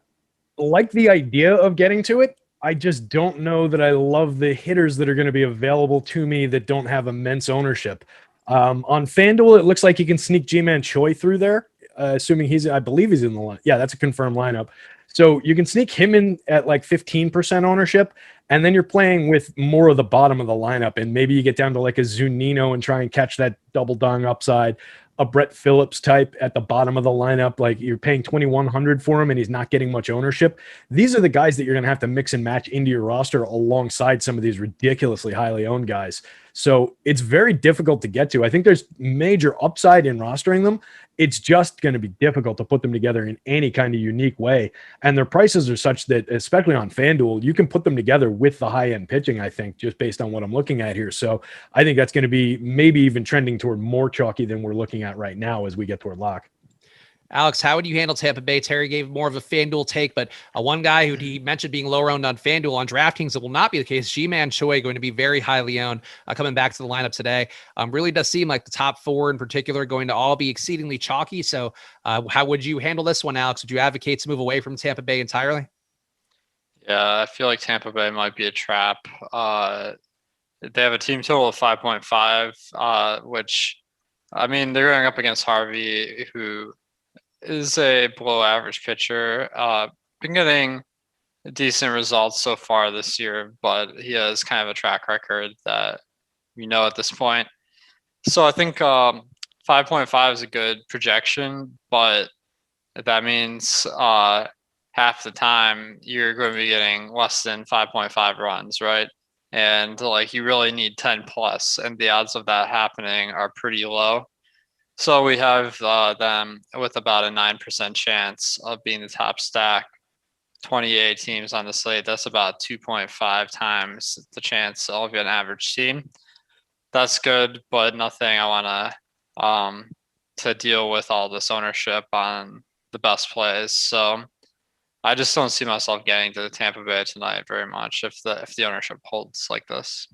like the idea of getting to it. I just don't know that I love the hitters that are going to be available to me that don't have immense ownership. On FanDuel, it looks like you can sneak G-Man Choi through there, assuming I believe he's in the line. Yeah, that's a confirmed lineup. So you can sneak him in at like 15% ownership, and then you're playing with more of the bottom of the lineup, and maybe you get down to like a Zunino and try and catch that double dong upside. A Brett Phillips type at the bottom of the lineup, like you're paying $2,100 for him and he's not getting much ownership. These are the guys that you're going to have to mix and match into your roster alongside some of these ridiculously highly owned guys. So it's very difficult to get to. I think there's major upside in rostering them. It's just going to be difficult to put them together in any kind of unique way. And their prices are such that, especially on FanDuel, you can put them together with the high-end pitching, I think, just based on what I'm looking at here. So I think that's going to be maybe even trending toward more chalky than we're looking at right now as we get toward lock. Alex, how would you handle Tampa Bay? Terry gave more of a FanDuel take, but one guy who he mentioned being lower owned on FanDuel on DraftKings, it will not be the case. G-Man Choi going to be very highly owned coming back to the lineup today. Really does seem like the top 4 in particular going to all be exceedingly chalky. So how would you handle this one, Alex? Would you advocate to move away from Tampa Bay entirely? Yeah, I feel like Tampa Bay might be a trap. They have a team total of 5.5, which, I mean, they're going up against Harvey, who is a below average pitcher. Been getting decent results so far this year, but he has kind of a track record that we know at this point. So I think 5.5 is a good projection, but that means half the time you're going to be getting less than 5.5 runs, right? And like you really need 10 plus, and the odds of that happening are pretty low. So we have them with about a 9% chance of being the top stack. 28 teams on the slate. That's about 2.5 times the chance of an average team. That's good, but nothing I want to deal with all this ownership on the best plays. So I just don't see myself getting to the Tampa Bay tonight very much if the ownership holds like this.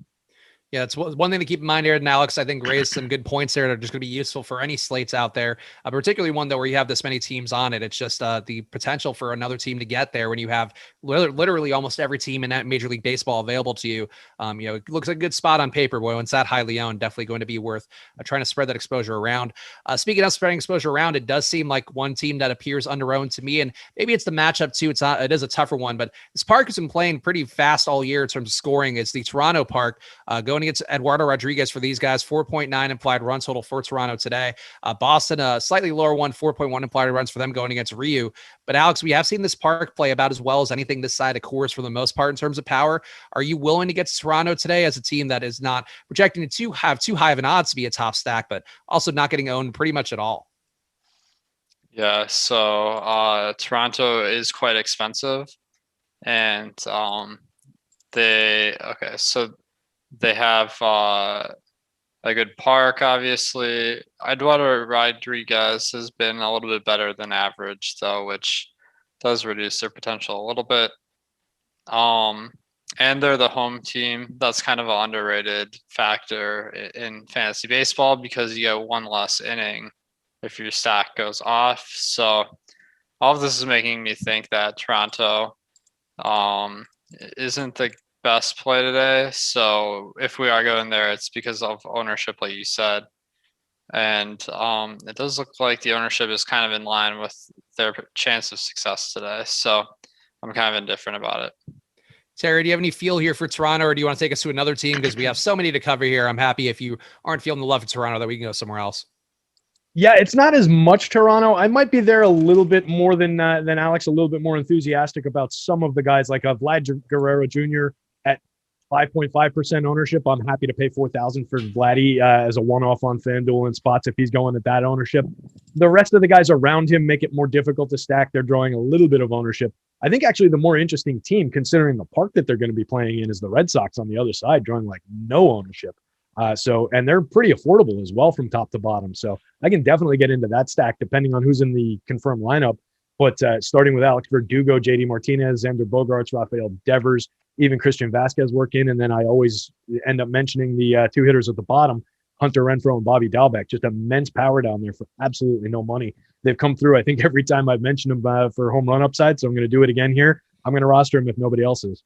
Yeah, it's one thing to keep in mind here. And Alex, I think, raised some good points there that are just going to be useful for any slates out there, particularly one that where you have this many teams on it. It's just the potential for another team to get there when you have literally almost every team in that Major League Baseball available to you. It looks like a good spot on paper, boy. When it's that highly owned, definitely going to be worth trying to spread that exposure around. Speaking of spreading exposure around, it does seem like one team that appears under-owned to me, and maybe it's the matchup too. It is a tougher one, but this Park has been playing pretty fast all year in terms of scoring. It's the Toronto Park going against Eduardo Rodriguez for these guys, 4.9 implied run total for Toronto today. Boston, a slightly lower one, 4.1 implied runs for them going against Ryu. But Alex, we have seen this Park play about as well as anything this side of course for the most part in terms of power. Are you willing to get to Toronto today as a team that is not projecting to have too high of an odds to be a top stack, but also not getting owned pretty much at all? Yeah, so Toronto is quite expensive, and they have a good Park, obviously. Eduardo Rodriguez has been a little bit better than average, though, which does reduce their potential a little bit. And they're the home team. That's kind of an underrated factor in fantasy baseball because you get one less inning if your stack goes off. So all of this is making me think that Toronto isn't the best play today. So if we are going there, it's because of ownership, like you said. And it does look like the ownership is kind of in line with their chance of success today. So I'm kind of indifferent about it. Terry, do you have any feel here for Toronto, or do you want to take us to another team? Because we have so many to cover here. I'm happy if you aren't feeling the love for Toronto that we can go somewhere else. Yeah, it's not as much Toronto. I might be there a little bit more than Alex, a little bit more enthusiastic about some of the guys like Vlad Guerrero Jr. at 5.5% ownership. I'm happy to pay $4,000 for Vladdy as a one-off on Fanduel in spots if he's going at that ownership. The rest of the guys around him make it more difficult to stack. They're drawing a little bit of ownership. I think actually the more interesting team, considering the park that they're going to be playing in, is the Red Sox on the other side, drawing like no ownership. And they're pretty affordable as well from top to bottom. So I can definitely get into that stack depending on who's in the confirmed lineup. But starting with Alex Verdugo, JD Martinez, Xander Bogaerts, Rafael Devers, even Christian Vasquez work in. And then I always end up mentioning the two hitters at the bottom, Hunter Renfroe and Bobby Dalbec. Just immense power down there for absolutely no money. They've come through, I think, every time I've mentioned them for home run upside. So I'm going to do it again here. I'm going to roster him if nobody else is.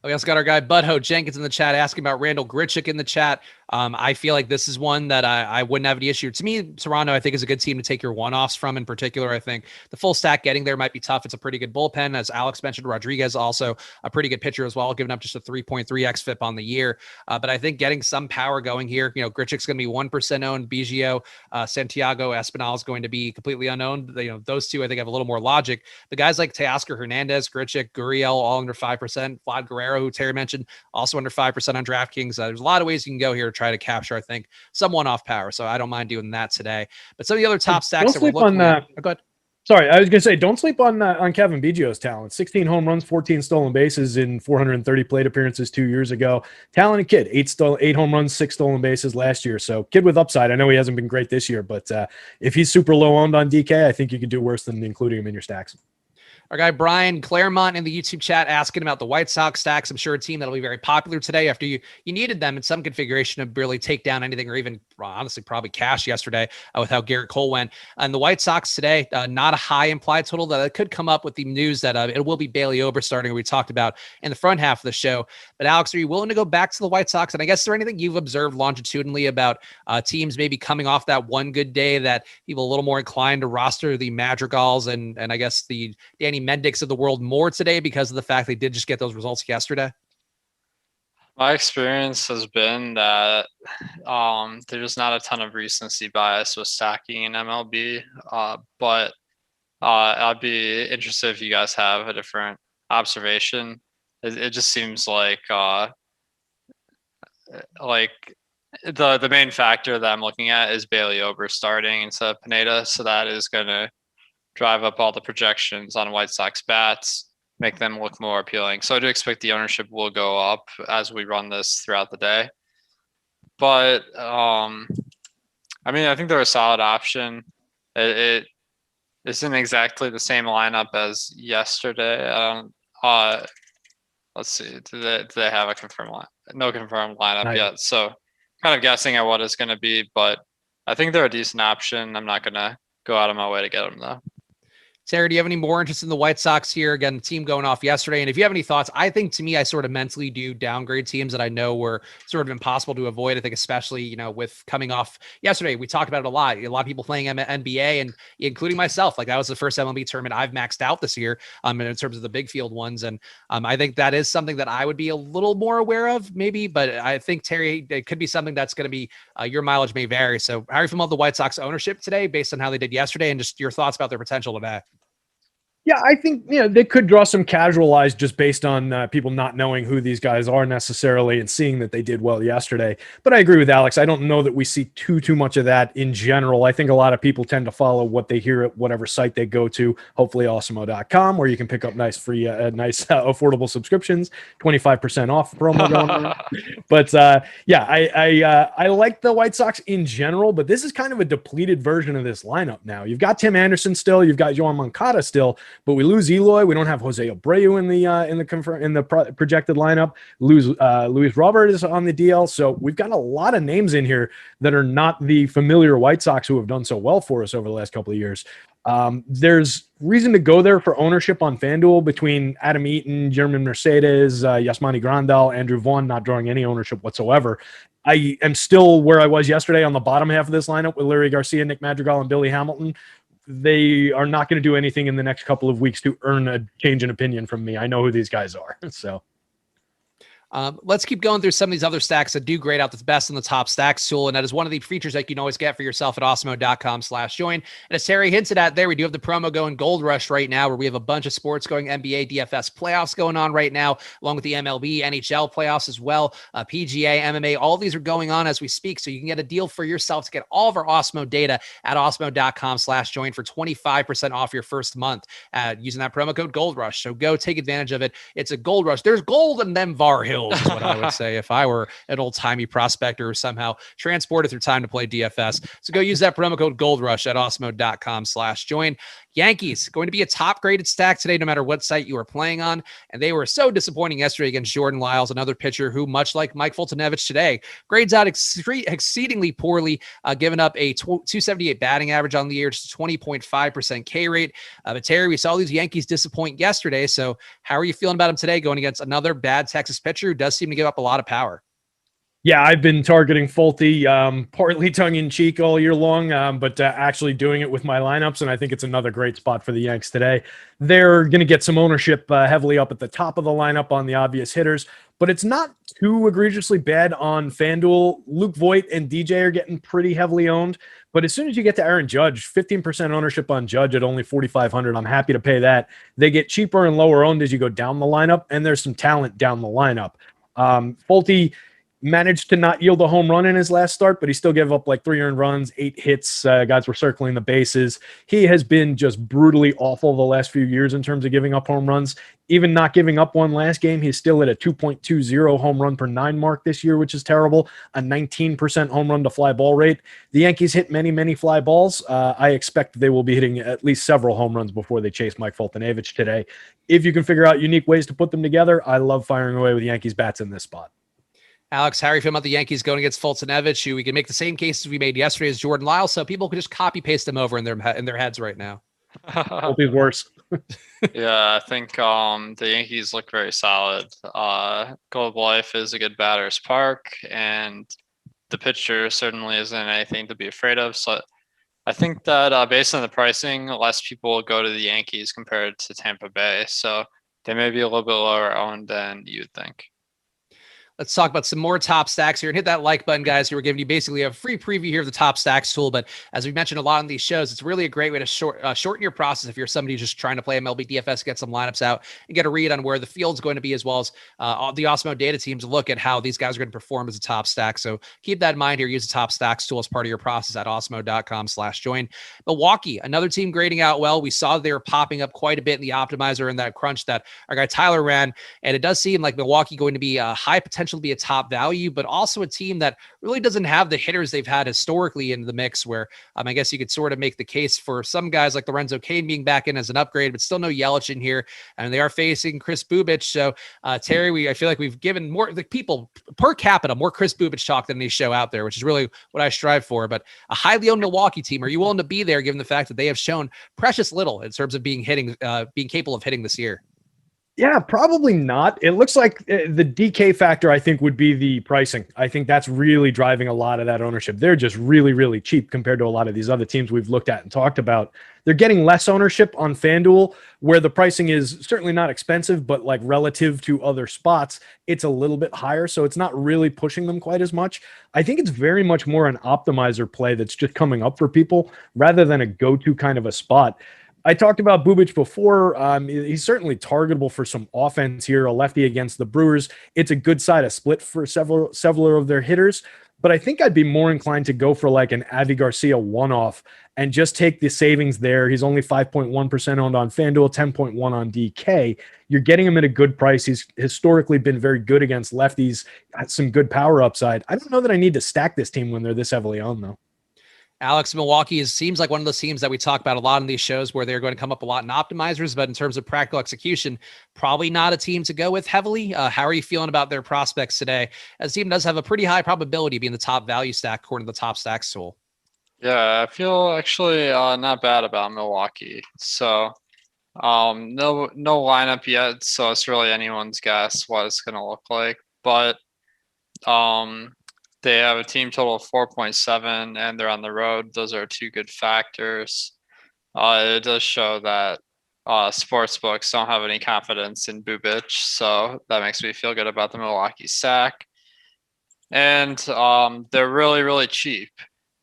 We also got our guy Budho Jenkins in the chat asking about Randall Grichuk in the chat. I feel like this is one that I wouldn't have any issue. To me, Toronto, I think, is a good team to take your one-offs from in particular. I think the full stack getting there might be tough. It's a pretty good bullpen. As Alex mentioned, Rodriguez also a pretty good pitcher as well, giving up just a 3.3x FIP on the year. But I think getting some power going here, Grichuk's going to be 1% owned. Biggio, Santiago Espinal is going to be completely unowned. Those two, I think, have a little more logic. The guys like Teoscar Hernandez, Grichuk, Gurriel, all under 5%. Vlad Guerrero, who Terry mentioned, also under 5% on DraftKings. There's a lot of ways you can go here to try to capture, I think, some one-off power. So I don't mind doing that today. But some of the other top stacks that we're looking at. Oh, go ahead. Sorry, I was going to say, don't sleep on Kevin Biggio's talent. 16 home runs, 14 stolen bases in 430 plate appearances 2 years ago. Talented kid, 8 home runs, 6 stolen bases last year. So kid with upside. I know he hasn't been great this year, but if he's super low owned on DK, I think you could do worse than including him in your stacks. Our guy Brian Claremont in the YouTube chat asking about the White Sox stacks. I'm sure a team that'll be very popular today after you needed them in some configuration to really take down anything, or even honestly probably cash yesterday with how Garrett Cole went. And the White Sox today, not a high implied total. That could come up with the news that it will be Bailey Ober starting, we talked about in the front half of the show. But Alex, are you willing to go back to the White Sox? And I guess is there anything you've observed longitudinally about teams maybe coming off that one good day that people a little more inclined to roster the Madrigals and I guess the Danny Mendick's of the world more today because of the fact they did just get those results yesterday? My experience has been that there's not a ton of recency bias with stacking in MLB, but I'd be interested if you guys have a different observation. It just seems like the main factor that I'm looking at is Bailey Ober starting instead of Pineda, so that is going to drive up all the projections on White Sox bats, make them look more appealing. So I do expect the ownership will go up as we run this throughout the day. But I think they're a solid option. It isn't exactly the same lineup as yesterday. Let's see. Do they have a confirmed line? No confirmed lineup yet. So kind of guessing at what it's going to be, but I think they're a decent option. I'm not going to go out of my way to get them though. Sarah, do you have any more interest in the White Sox here? Again, the team going off yesterday. And if you have any thoughts, I think to me, I sort of mentally do downgrade teams that I know were sort of impossible to avoid. I think especially, with coming off yesterday, we talked about it a lot. A lot of people playing NBA and including myself. Like that was the first MLB tournament I've maxed out this year in terms of the big field ones. And I think that is something that I would be a little more aware of maybe, but I think Terry, it could be something that's going to be your mileage may vary. So how are you feeling about the White Sox ownership today based on how they did yesterday and just your thoughts about their potential today? Yeah, I think they could draw some casual eyes just based on people not knowing who these guys are necessarily and seeing that they did well yesterday. But I agree with Alex. I don't know that we see too much of that in general. I think a lot of people tend to follow what they hear at whatever site they go to, hopefully awesemo.com, where you can pick up nice free, affordable subscriptions, 25% off promo going on. But I like the White Sox in general, but this is kind of a depleted version of this lineup now. You've got Tim Anderson still, you've got Yoan Moncada still, but we lose Eloy. We don't have Jose Abreu in the projected lineup. Lose Luis Robert is on the DL. So we've got a lot of names in here that are not the familiar White Sox who have done so well for us over the last couple of years. There's reason to go there for ownership on FanDuel between Adam Eaton, German Mercedes, Yasmani Grandal, Andrew Vaughn, not drawing any ownership whatsoever. I am still where I was yesterday on the bottom half of this lineup with Larry Garcia, Nick Madrigal, and Billy Hamilton. They are not going to do anything in the next couple of weeks to earn a change in opinion from me. I know who these guys are. So let's keep going through some of these other stacks that do grade out the best in the top stacks tool. And that is one of the features that you can always get for yourself at awesemo.com/join. And as Terry hinted at there, we do have the promo going Gold Rush right now, where we have a bunch of sports going, NBA DFS playoffs going on right now, along with the MLB, NHL playoffs as well, PGA, MMA, all these are going on as we speak. So you can get a deal for yourself to get all of our Awesemo data at awesemo.com/join for 25% off your first month using that promo code Gold Rush. So go take advantage of it. It's a gold rush. There's gold in them Var Hills. Is what I would say if I were an old-timey prospector or somehow transported through time to play DFS. So go use that promo code Gold Rush at awesemo.com/join. Yankees going to be a top graded stack today, no matter what site you are playing on. And they were so disappointing yesterday against Jordan Lyles, another pitcher who, much like Mike Fultonevich today, grades out exceedingly poorly, giving up a 278 batting average on the year, just a 20.5% K rate. But Terry, we saw these Yankees disappoint yesterday. So how are you feeling about them today going against another bad Texas pitcher who does seem to give up a lot of power? Yeah, I've been targeting Fulte, partly tongue-in-cheek all year long, but actually doing it with my lineups, and I think it's another great spot for the Yanks today. They're going to get some ownership heavily up at the top of the lineup on the obvious hitters, but it's not too egregiously bad on FanDuel. Luke Voit and DJ are getting pretty heavily owned, but as soon as you get to Aaron Judge, 15% ownership on Judge at only $4,500, I'm happy to pay that. They get cheaper and lower owned as you go down the lineup, and there's some talent down the lineup. Fulte managed to not yield a home run in his last start, but he still gave up like 3 earned runs, 8 hits. Guys were circling the bases. He has been just brutally awful the last few years in terms of giving up home runs. Even not giving up one last game, he's still at a 2.20 home run per 9 mark this year, which is terrible. A 19% home run to fly ball rate. The Yankees hit many, many fly balls. I expect they will be hitting at least several home runs before they chase Mike Fultonevich today. If you can figure out unique ways to put them together, I love firing away with Yankees bats in this spot. Alex, how are you feeling about the Yankees going against Fultonevich, who we can make the same cases we made yesterday as Jordan Lyles, so people can just copy paste them over in their heads right now? Hope he's worse. Yeah, I think the Yankees look very solid. Gold Life is a good batter's park, and the pitcher certainly isn't anything to be afraid of. So I think that based on the pricing, less people will go to the Yankees compared to Tampa Bay. So they may be a little bit lower owned than you'd think. Let's talk about some more top stacks here and hit that like button, guys. We're giving you basically a free preview here of the top stacks tool. But as we mentioned a lot on these shows, it's really a great way to shorten your process if you're somebody just trying to play MLB DFS, get some lineups out and get a read on where the field's going to be, as well as all the Awesemo data teams look at how these guys are going to perform as a top stack. So keep that in mind here. Use the top stacks tool as part of your process at awesemo.com/join. Milwaukee, another team grading out well. We saw they were popping up quite a bit in the optimizer and that crunch that our guy Tyler ran. And it does seem like Milwaukee going to be a high potential to be a top value, but also a team that really doesn't have the hitters they've had historically in the mix, where I guess you could sort of make the case for some guys like Lorenzo Cain being back in as an upgrade, but still no Yelich in here. And they are facing Chris Bubich. So Terry, I feel like we've given more the people per capita, more Chris Bubich talk than any show out there, which is really what I strive for. But a highly owned Milwaukee team, are you willing to be there given the fact that they have shown precious little in terms of being capable of hitting this year? Yeah, probably not. It looks like the DK factor, I think, would be the pricing. I think that's really driving a lot of that ownership. They're just really, really cheap compared to a lot of these other teams we've looked at and talked about. They're getting less ownership on FanDuel, where the pricing is certainly not expensive, but like relative to other spots, it's a little bit higher. So it's not really pushing them quite as much. I think it's very much more an optimizer play that's just coming up for people rather than a go-to kind of a spot. I talked about Bubich before. He's certainly targetable for some offense here, a lefty against the Brewers. It's a good side of split for several of their hitters, but I think I'd be more inclined to go for like an Avi Garcia one-off and just take the savings there. He's only 5.1% owned on FanDuel, 10.1 on DK. You're getting him at a good price. He's historically been very good against lefties, had some good power upside. I don't know that I need to stack this team when they're this heavily owned, though. Alex, Milwaukee seems like one of those teams that we talk about a lot in these shows where they're going to come up a lot in optimizers, but in terms of practical execution, probably not a team to go with heavily. How are you feeling about their prospects today? As the team does have a pretty high probability of being the top value stack according to the top stacks tool. Yeah, I feel actually not bad about Milwaukee. So no lineup yet, so it's really anyone's guess what it's going to look like. But they have a team total of 4.7, and they're on the road. Those are two good factors. It does show that sports books don't have any confidence in Bubic, so that makes me feel good about the Milwaukee stack. And they're really, really cheap.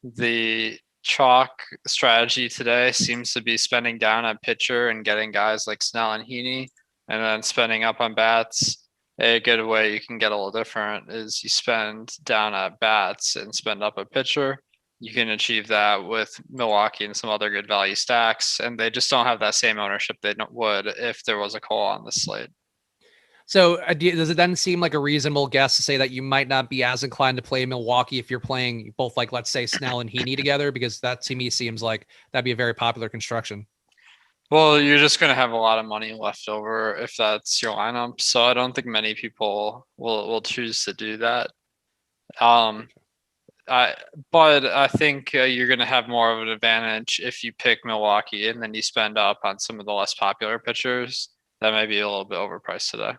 The chalk strategy today seems to be spending down on pitcher and getting guys like Snell and Heaney, and then spending up on bats. A good way you can get a little different is you spend down at bats and spend up a pitcher. You can achieve that with Milwaukee and some other good value stacks, and they just don't have that same ownership they would if there was a Cole on the slate. So does it then seem like a reasonable guess to say that you might not be as inclined to play Milwaukee if you're playing both, like, let's say Snell and Heaney together? Because that to me seems like that'd be a very popular construction. Well, you're just going to have a lot of money left over if that's your lineup. So I don't think many people will choose to do that. But I think you're going to have more of an advantage if you pick Milwaukee and then you spend up on some of the less popular pitchers that may be a little bit overpriced today.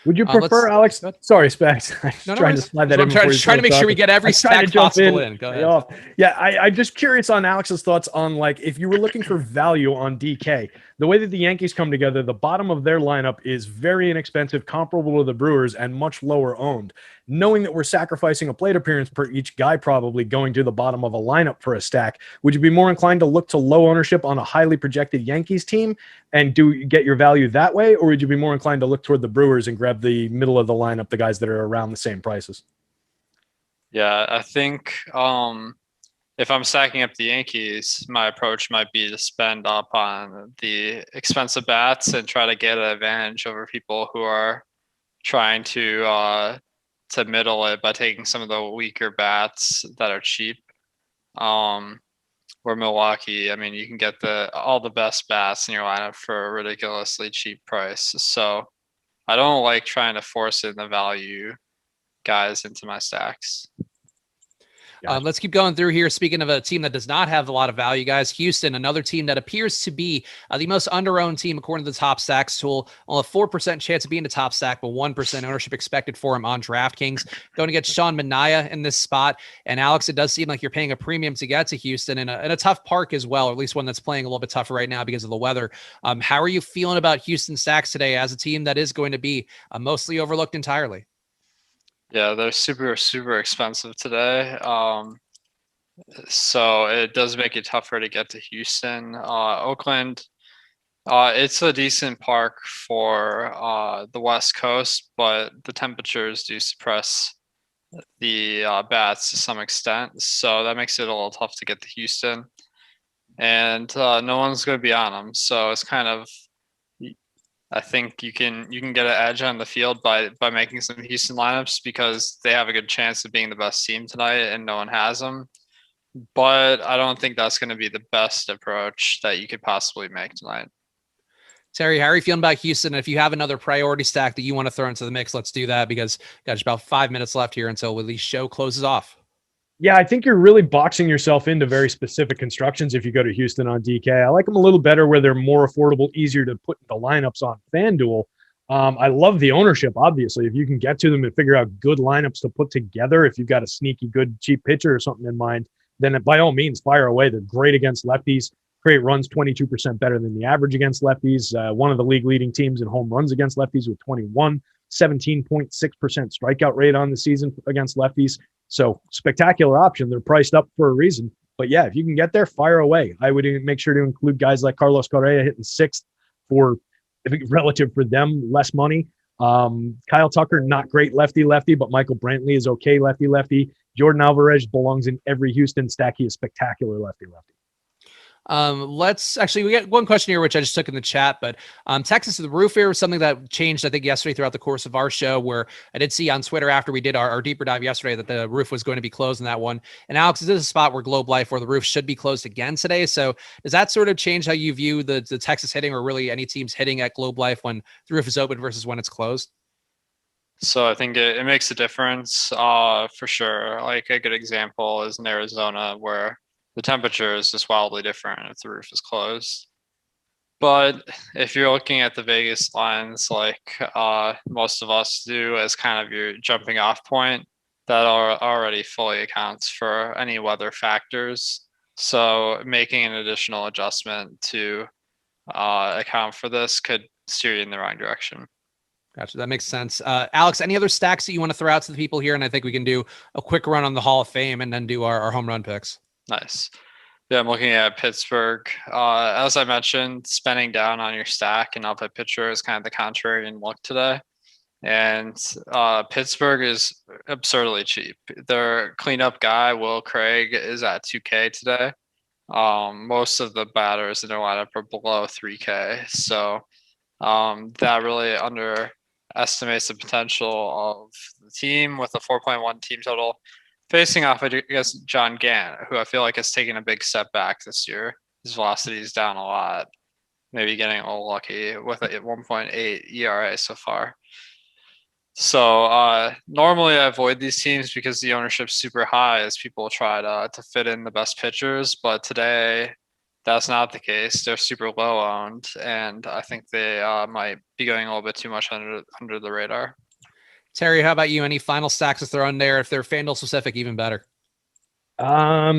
Would you prefer, Alex? Sorry, Specs. Trying to slide that in. I'm trying to make sure we get every stack possible in. Go ahead. Yeah, I'm just curious on Alex's thoughts on, like, if you were looking for value on DK, the way that the Yankees come together, the bottom of their lineup is very inexpensive, comparable to the Brewers, and much lower owned. Knowing that we're sacrificing a plate appearance per each guy probably going to the bottom of a lineup for a stack, would you be more inclined to look to low ownership on a highly projected Yankees team and get your value that way? Or would you be more inclined to look toward the Brewers and grab the middle of the lineup, the guys that are around the same prices? Yeah, I think if I'm stacking up the Yankees, my approach might be to spend up on the expensive bats and try to get an advantage over people who are trying to middle it by taking some of the weaker bats that are cheap. Where Milwaukee, I mean, you can get all the best bats in your lineup for a ridiculously cheap price. So I don't like trying to force in the value guys into my stacks. Let's keep going through here. Speaking of a team that does not have a lot of value, guys, Houston, another team that appears to be the most under-owned team according to the top stacks tool. Only a 4% chance of being the top stack, but 1% ownership expected for him on DraftKings. Going to get Sean Manaea in this spot. And Alex, it does seem like you're paying a premium to get to Houston in a tough park as well, or at least one that's playing a little bit tougher right now because of the weather. How are you feeling about Houston stacks today as a team that is going to be mostly overlooked entirely? Yeah, they're super, super expensive today. So it does make it tougher to get to Houston. Oakland, it's a decent park for the West Coast, but the temperatures do suppress the bats to some extent. So that makes it a little tough to get to Houston. And no one's going to be on them. So it's kind of, I think you can get an edge on the field by making some Houston lineups because they have a good chance of being the best team tonight and no one has them. But I don't think that's going to be the best approach that you could possibly make tonight. Terry, how are you feeling about Houston? If you have another priority stack that you want to throw into the mix, let's do that because got just about 5 minutes left here until the show closes off. Yeah, I think you're really boxing yourself into very specific constructions if you go to Houston on DK. I like them a little better where they're more affordable, easier to put into lineups on FanDuel. I love the ownership, obviously. If you can get to them and figure out good lineups to put together, if you've got a sneaky good cheap pitcher or something in mind, then by all means, fire away. They're great against lefties, create runs 22% better than the average against lefties. One of the league leading teams in home runs against lefties with 21, 17.6% strikeout rate on the season against lefties. So spectacular option. They're priced up for a reason. But yeah, if you can get there, fire away. I would make sure to include guys like Carlos Correa hitting sixth for, I think, relative for them, less money. Kyle Tucker, not great lefty-lefty, but Michael Brantley is okay lefty-lefty. Jordan Alvarez belongs in every Houston stack. He is spectacular lefty-lefty. We get one question here, which I just took in the chat, but Texas, the roof here was something that changed, I think, yesterday throughout the course of our show, where I did see on Twitter after we did our deeper dive yesterday that the roof was going to be closed in that one. And Alex, this is a spot where Globe Life, where the roof should be closed again today. So does that sort of change how you view the Texas hitting, or really any teams hitting at Globe Life when the roof is open versus when it's closed? So I think it makes a difference for sure. Like a good example is in Arizona, where the temperature is just wildly different if the roof is closed. But if you're looking at the Vegas lines, like most of us do as kind of your jumping off point, that already fully accounts for any weather factors. So making an additional adjustment to account for this could steer you in the wrong direction. Gotcha. That makes sense. Alex, any other stacks that you want to throw out to the people here? And I think we can do a quick run on the Hall of Fame and then do our home run picks. Nice. Yeah, I'm looking at Pittsburgh. As I mentioned, spending down on your stack and up at pitcher is kind of the contrarian look today. And Pittsburgh is absurdly cheap. Their cleanup guy, Will Craig, is at 2K today. Most of the batters in their lineup are below 3K. So that really underestimates the potential of the team with a 4.1 team total. Facing off against John Gant, who I feel like has taken a big step back this year. His velocity is down a lot. Maybe getting a little lucky with a 1.8 ERA so far. So normally I avoid these teams because the ownership's super high as people try to fit in the best pitchers. But today, that's not the case. They're super low owned, and I think they might be going a little bit too much under the radar. Terry, how about you? Any final stacks to throw in there? If they're Fanduel specific, even better. I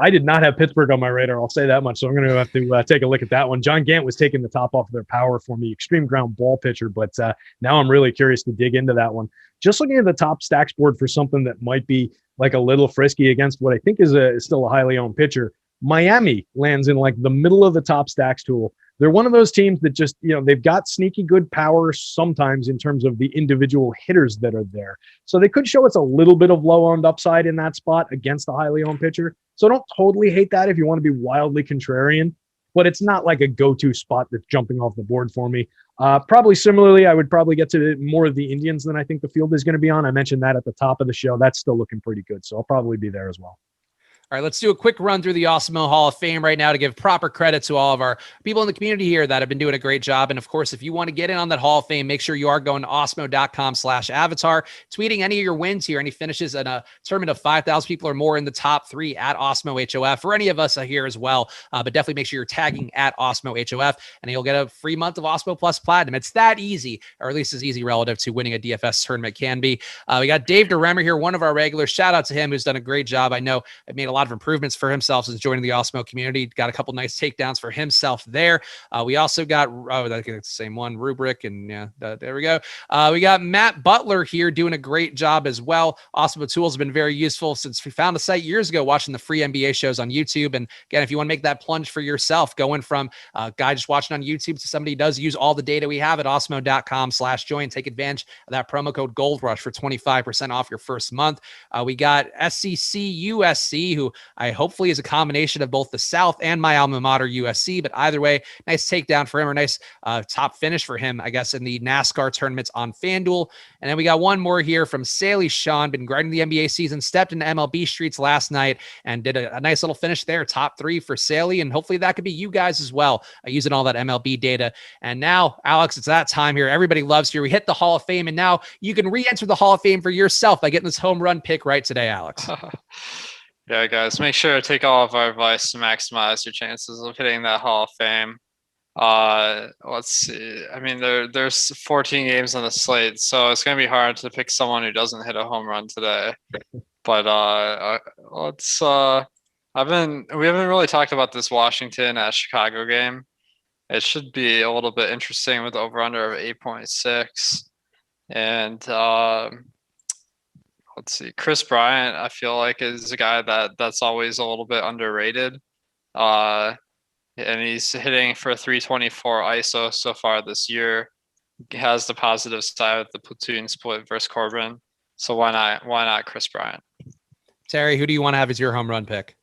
did not have Pittsburgh on my radar. I'll say that much. So I'm going to have to take a look at that one. John Gant was taking the top off of their power for me. Extreme ground ball pitcher. But now I'm really curious to dig into that one. Just looking at the top stacks board for something that might be like a little frisky against what I think is still a highly owned pitcher. Miami lands in like the middle of the top stacks tool. They're one of those teams that just, they've got sneaky good power sometimes in terms of the individual hitters that are there. So they could show us a little bit of low-owned upside in that spot against a highly owned pitcher. So don't totally hate that if you want to be wildly contrarian, but it's not like a go-to spot that's jumping off the board for me. Probably similarly, I would probably get to more of the Indians than I think the field is going to be on. I mentioned that at the top of the show. That's still looking pretty good, so I'll probably be there as well. All right, let's do a quick run through the Awesemo Hall of Fame right now to give proper credit to all of our people in the community here that have been doing a great job. And of course, if you want to get in on that Hall of Fame, make sure you are going to awesemo.com/avatar, tweeting any of your wins here, any finishes in a tournament of 5,000 people or more in the top 3 at Awesemo HOF, for any of us here as well. But definitely make sure you're tagging at Awesemo HOF, and you'll get a free month of Awesemo Plus Platinum. It's that easy, or at least as easy relative to winning a DFS tournament can be. We got Dave DeRemer here, one of our regulars. Shout out to him, who's done a great job. I know it made a lot of improvements for himself since joining the Awesemo community. Got a couple nice takedowns for himself there. We also got, I think it's the same one, Rubric, and yeah, there we go. We got Matt Butler here doing a great job as well. Awesemo tools have been very useful since we found the site years ago, watching the free NBA shows on YouTube. And again, if you want to make that plunge for yourself, going from a guy just watching on YouTube to somebody who does use all the data we have at awesemo.com/join, take advantage of that promo code Gold Rush for 25% off your first month. We got SEC USC, who I hopefully is a combination of both the South and my alma mater, USC. But either way, nice takedown for him, or nice top finish for him, I guess, in the NASCAR tournaments on FanDuel. And then we got one more here from Saley Sean, been grinding the NBA season, stepped into MLB streets last night and did a nice little finish there. Top 3 for Saley. And hopefully that could be you guys as well, using all that MLB data. And now, Alex, it's that time here. Everybody loves here. We hit the Hall of Fame, and now you can re-enter the Hall of Fame for yourself by getting this home run pick right today, Alex. Yeah, guys, make sure to take all of our advice to maximize your chances of hitting that Hall of Fame. Let's see. I mean, there's 14 games on the slate, so it's going to be hard to pick someone who doesn't hit a home run today. But we haven't really talked about this Washington at Chicago game. It should be a little bit interesting with over/under of 8.6. And let's see, Chris Bryant, I feel like, is a guy that's always a little bit underrated. And he's hitting for 324 ISO so far this year. He has the positive side of the platoon split versus Corbin. So why not Chris Bryant? Terry, who do you want to have as your home run pick?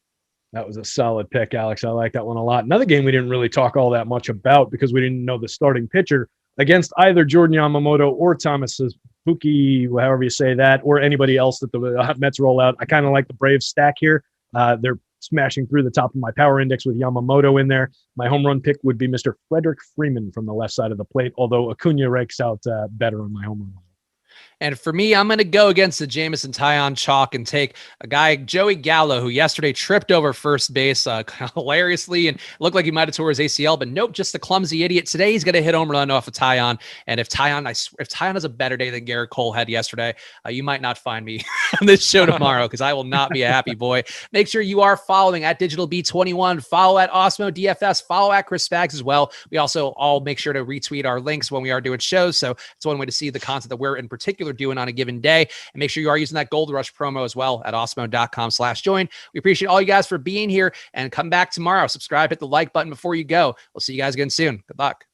That was a solid pick, Alex. I like that one a lot. Another game we didn't really talk all that much about because we didn't know the starting pitcher against either Jordan Yamamoto or Thomas Suzuki, however you say that, or anybody else that the Mets roll out. I kind of like the Braves stack here. They're smashing through the top of my power index with Yamamoto in there. My home run pick would be Mr. Frederick Freeman from the left side of the plate, although Acuna rakes out better on my home run. And for me, I'm going to go against the Jameson Taillon chalk and take a guy, Joey Gallo, who yesterday tripped over first base hilariously and looked like he might have tore his ACL, but nope, just a clumsy idiot. Today, he's going to hit home run off of Taillon. And if Taillon has a better day than Garrett Cole had yesterday, you might not find me on this show tomorrow because I will not be a happy boy. Make sure you are following at DigitalB21, follow at Awesemo DFS, follow at Chris Spags as well. We also all make sure to retweet our links when we are doing shows. So it's one way to see the content that we're in particular doing on a given day. And make sure you are using that Gold Rush promo as well at awesemo.com/join. We appreciate all you guys for being here and come back tomorrow. Subscribe, hit the like button before you go. We'll see you guys again soon. Good luck.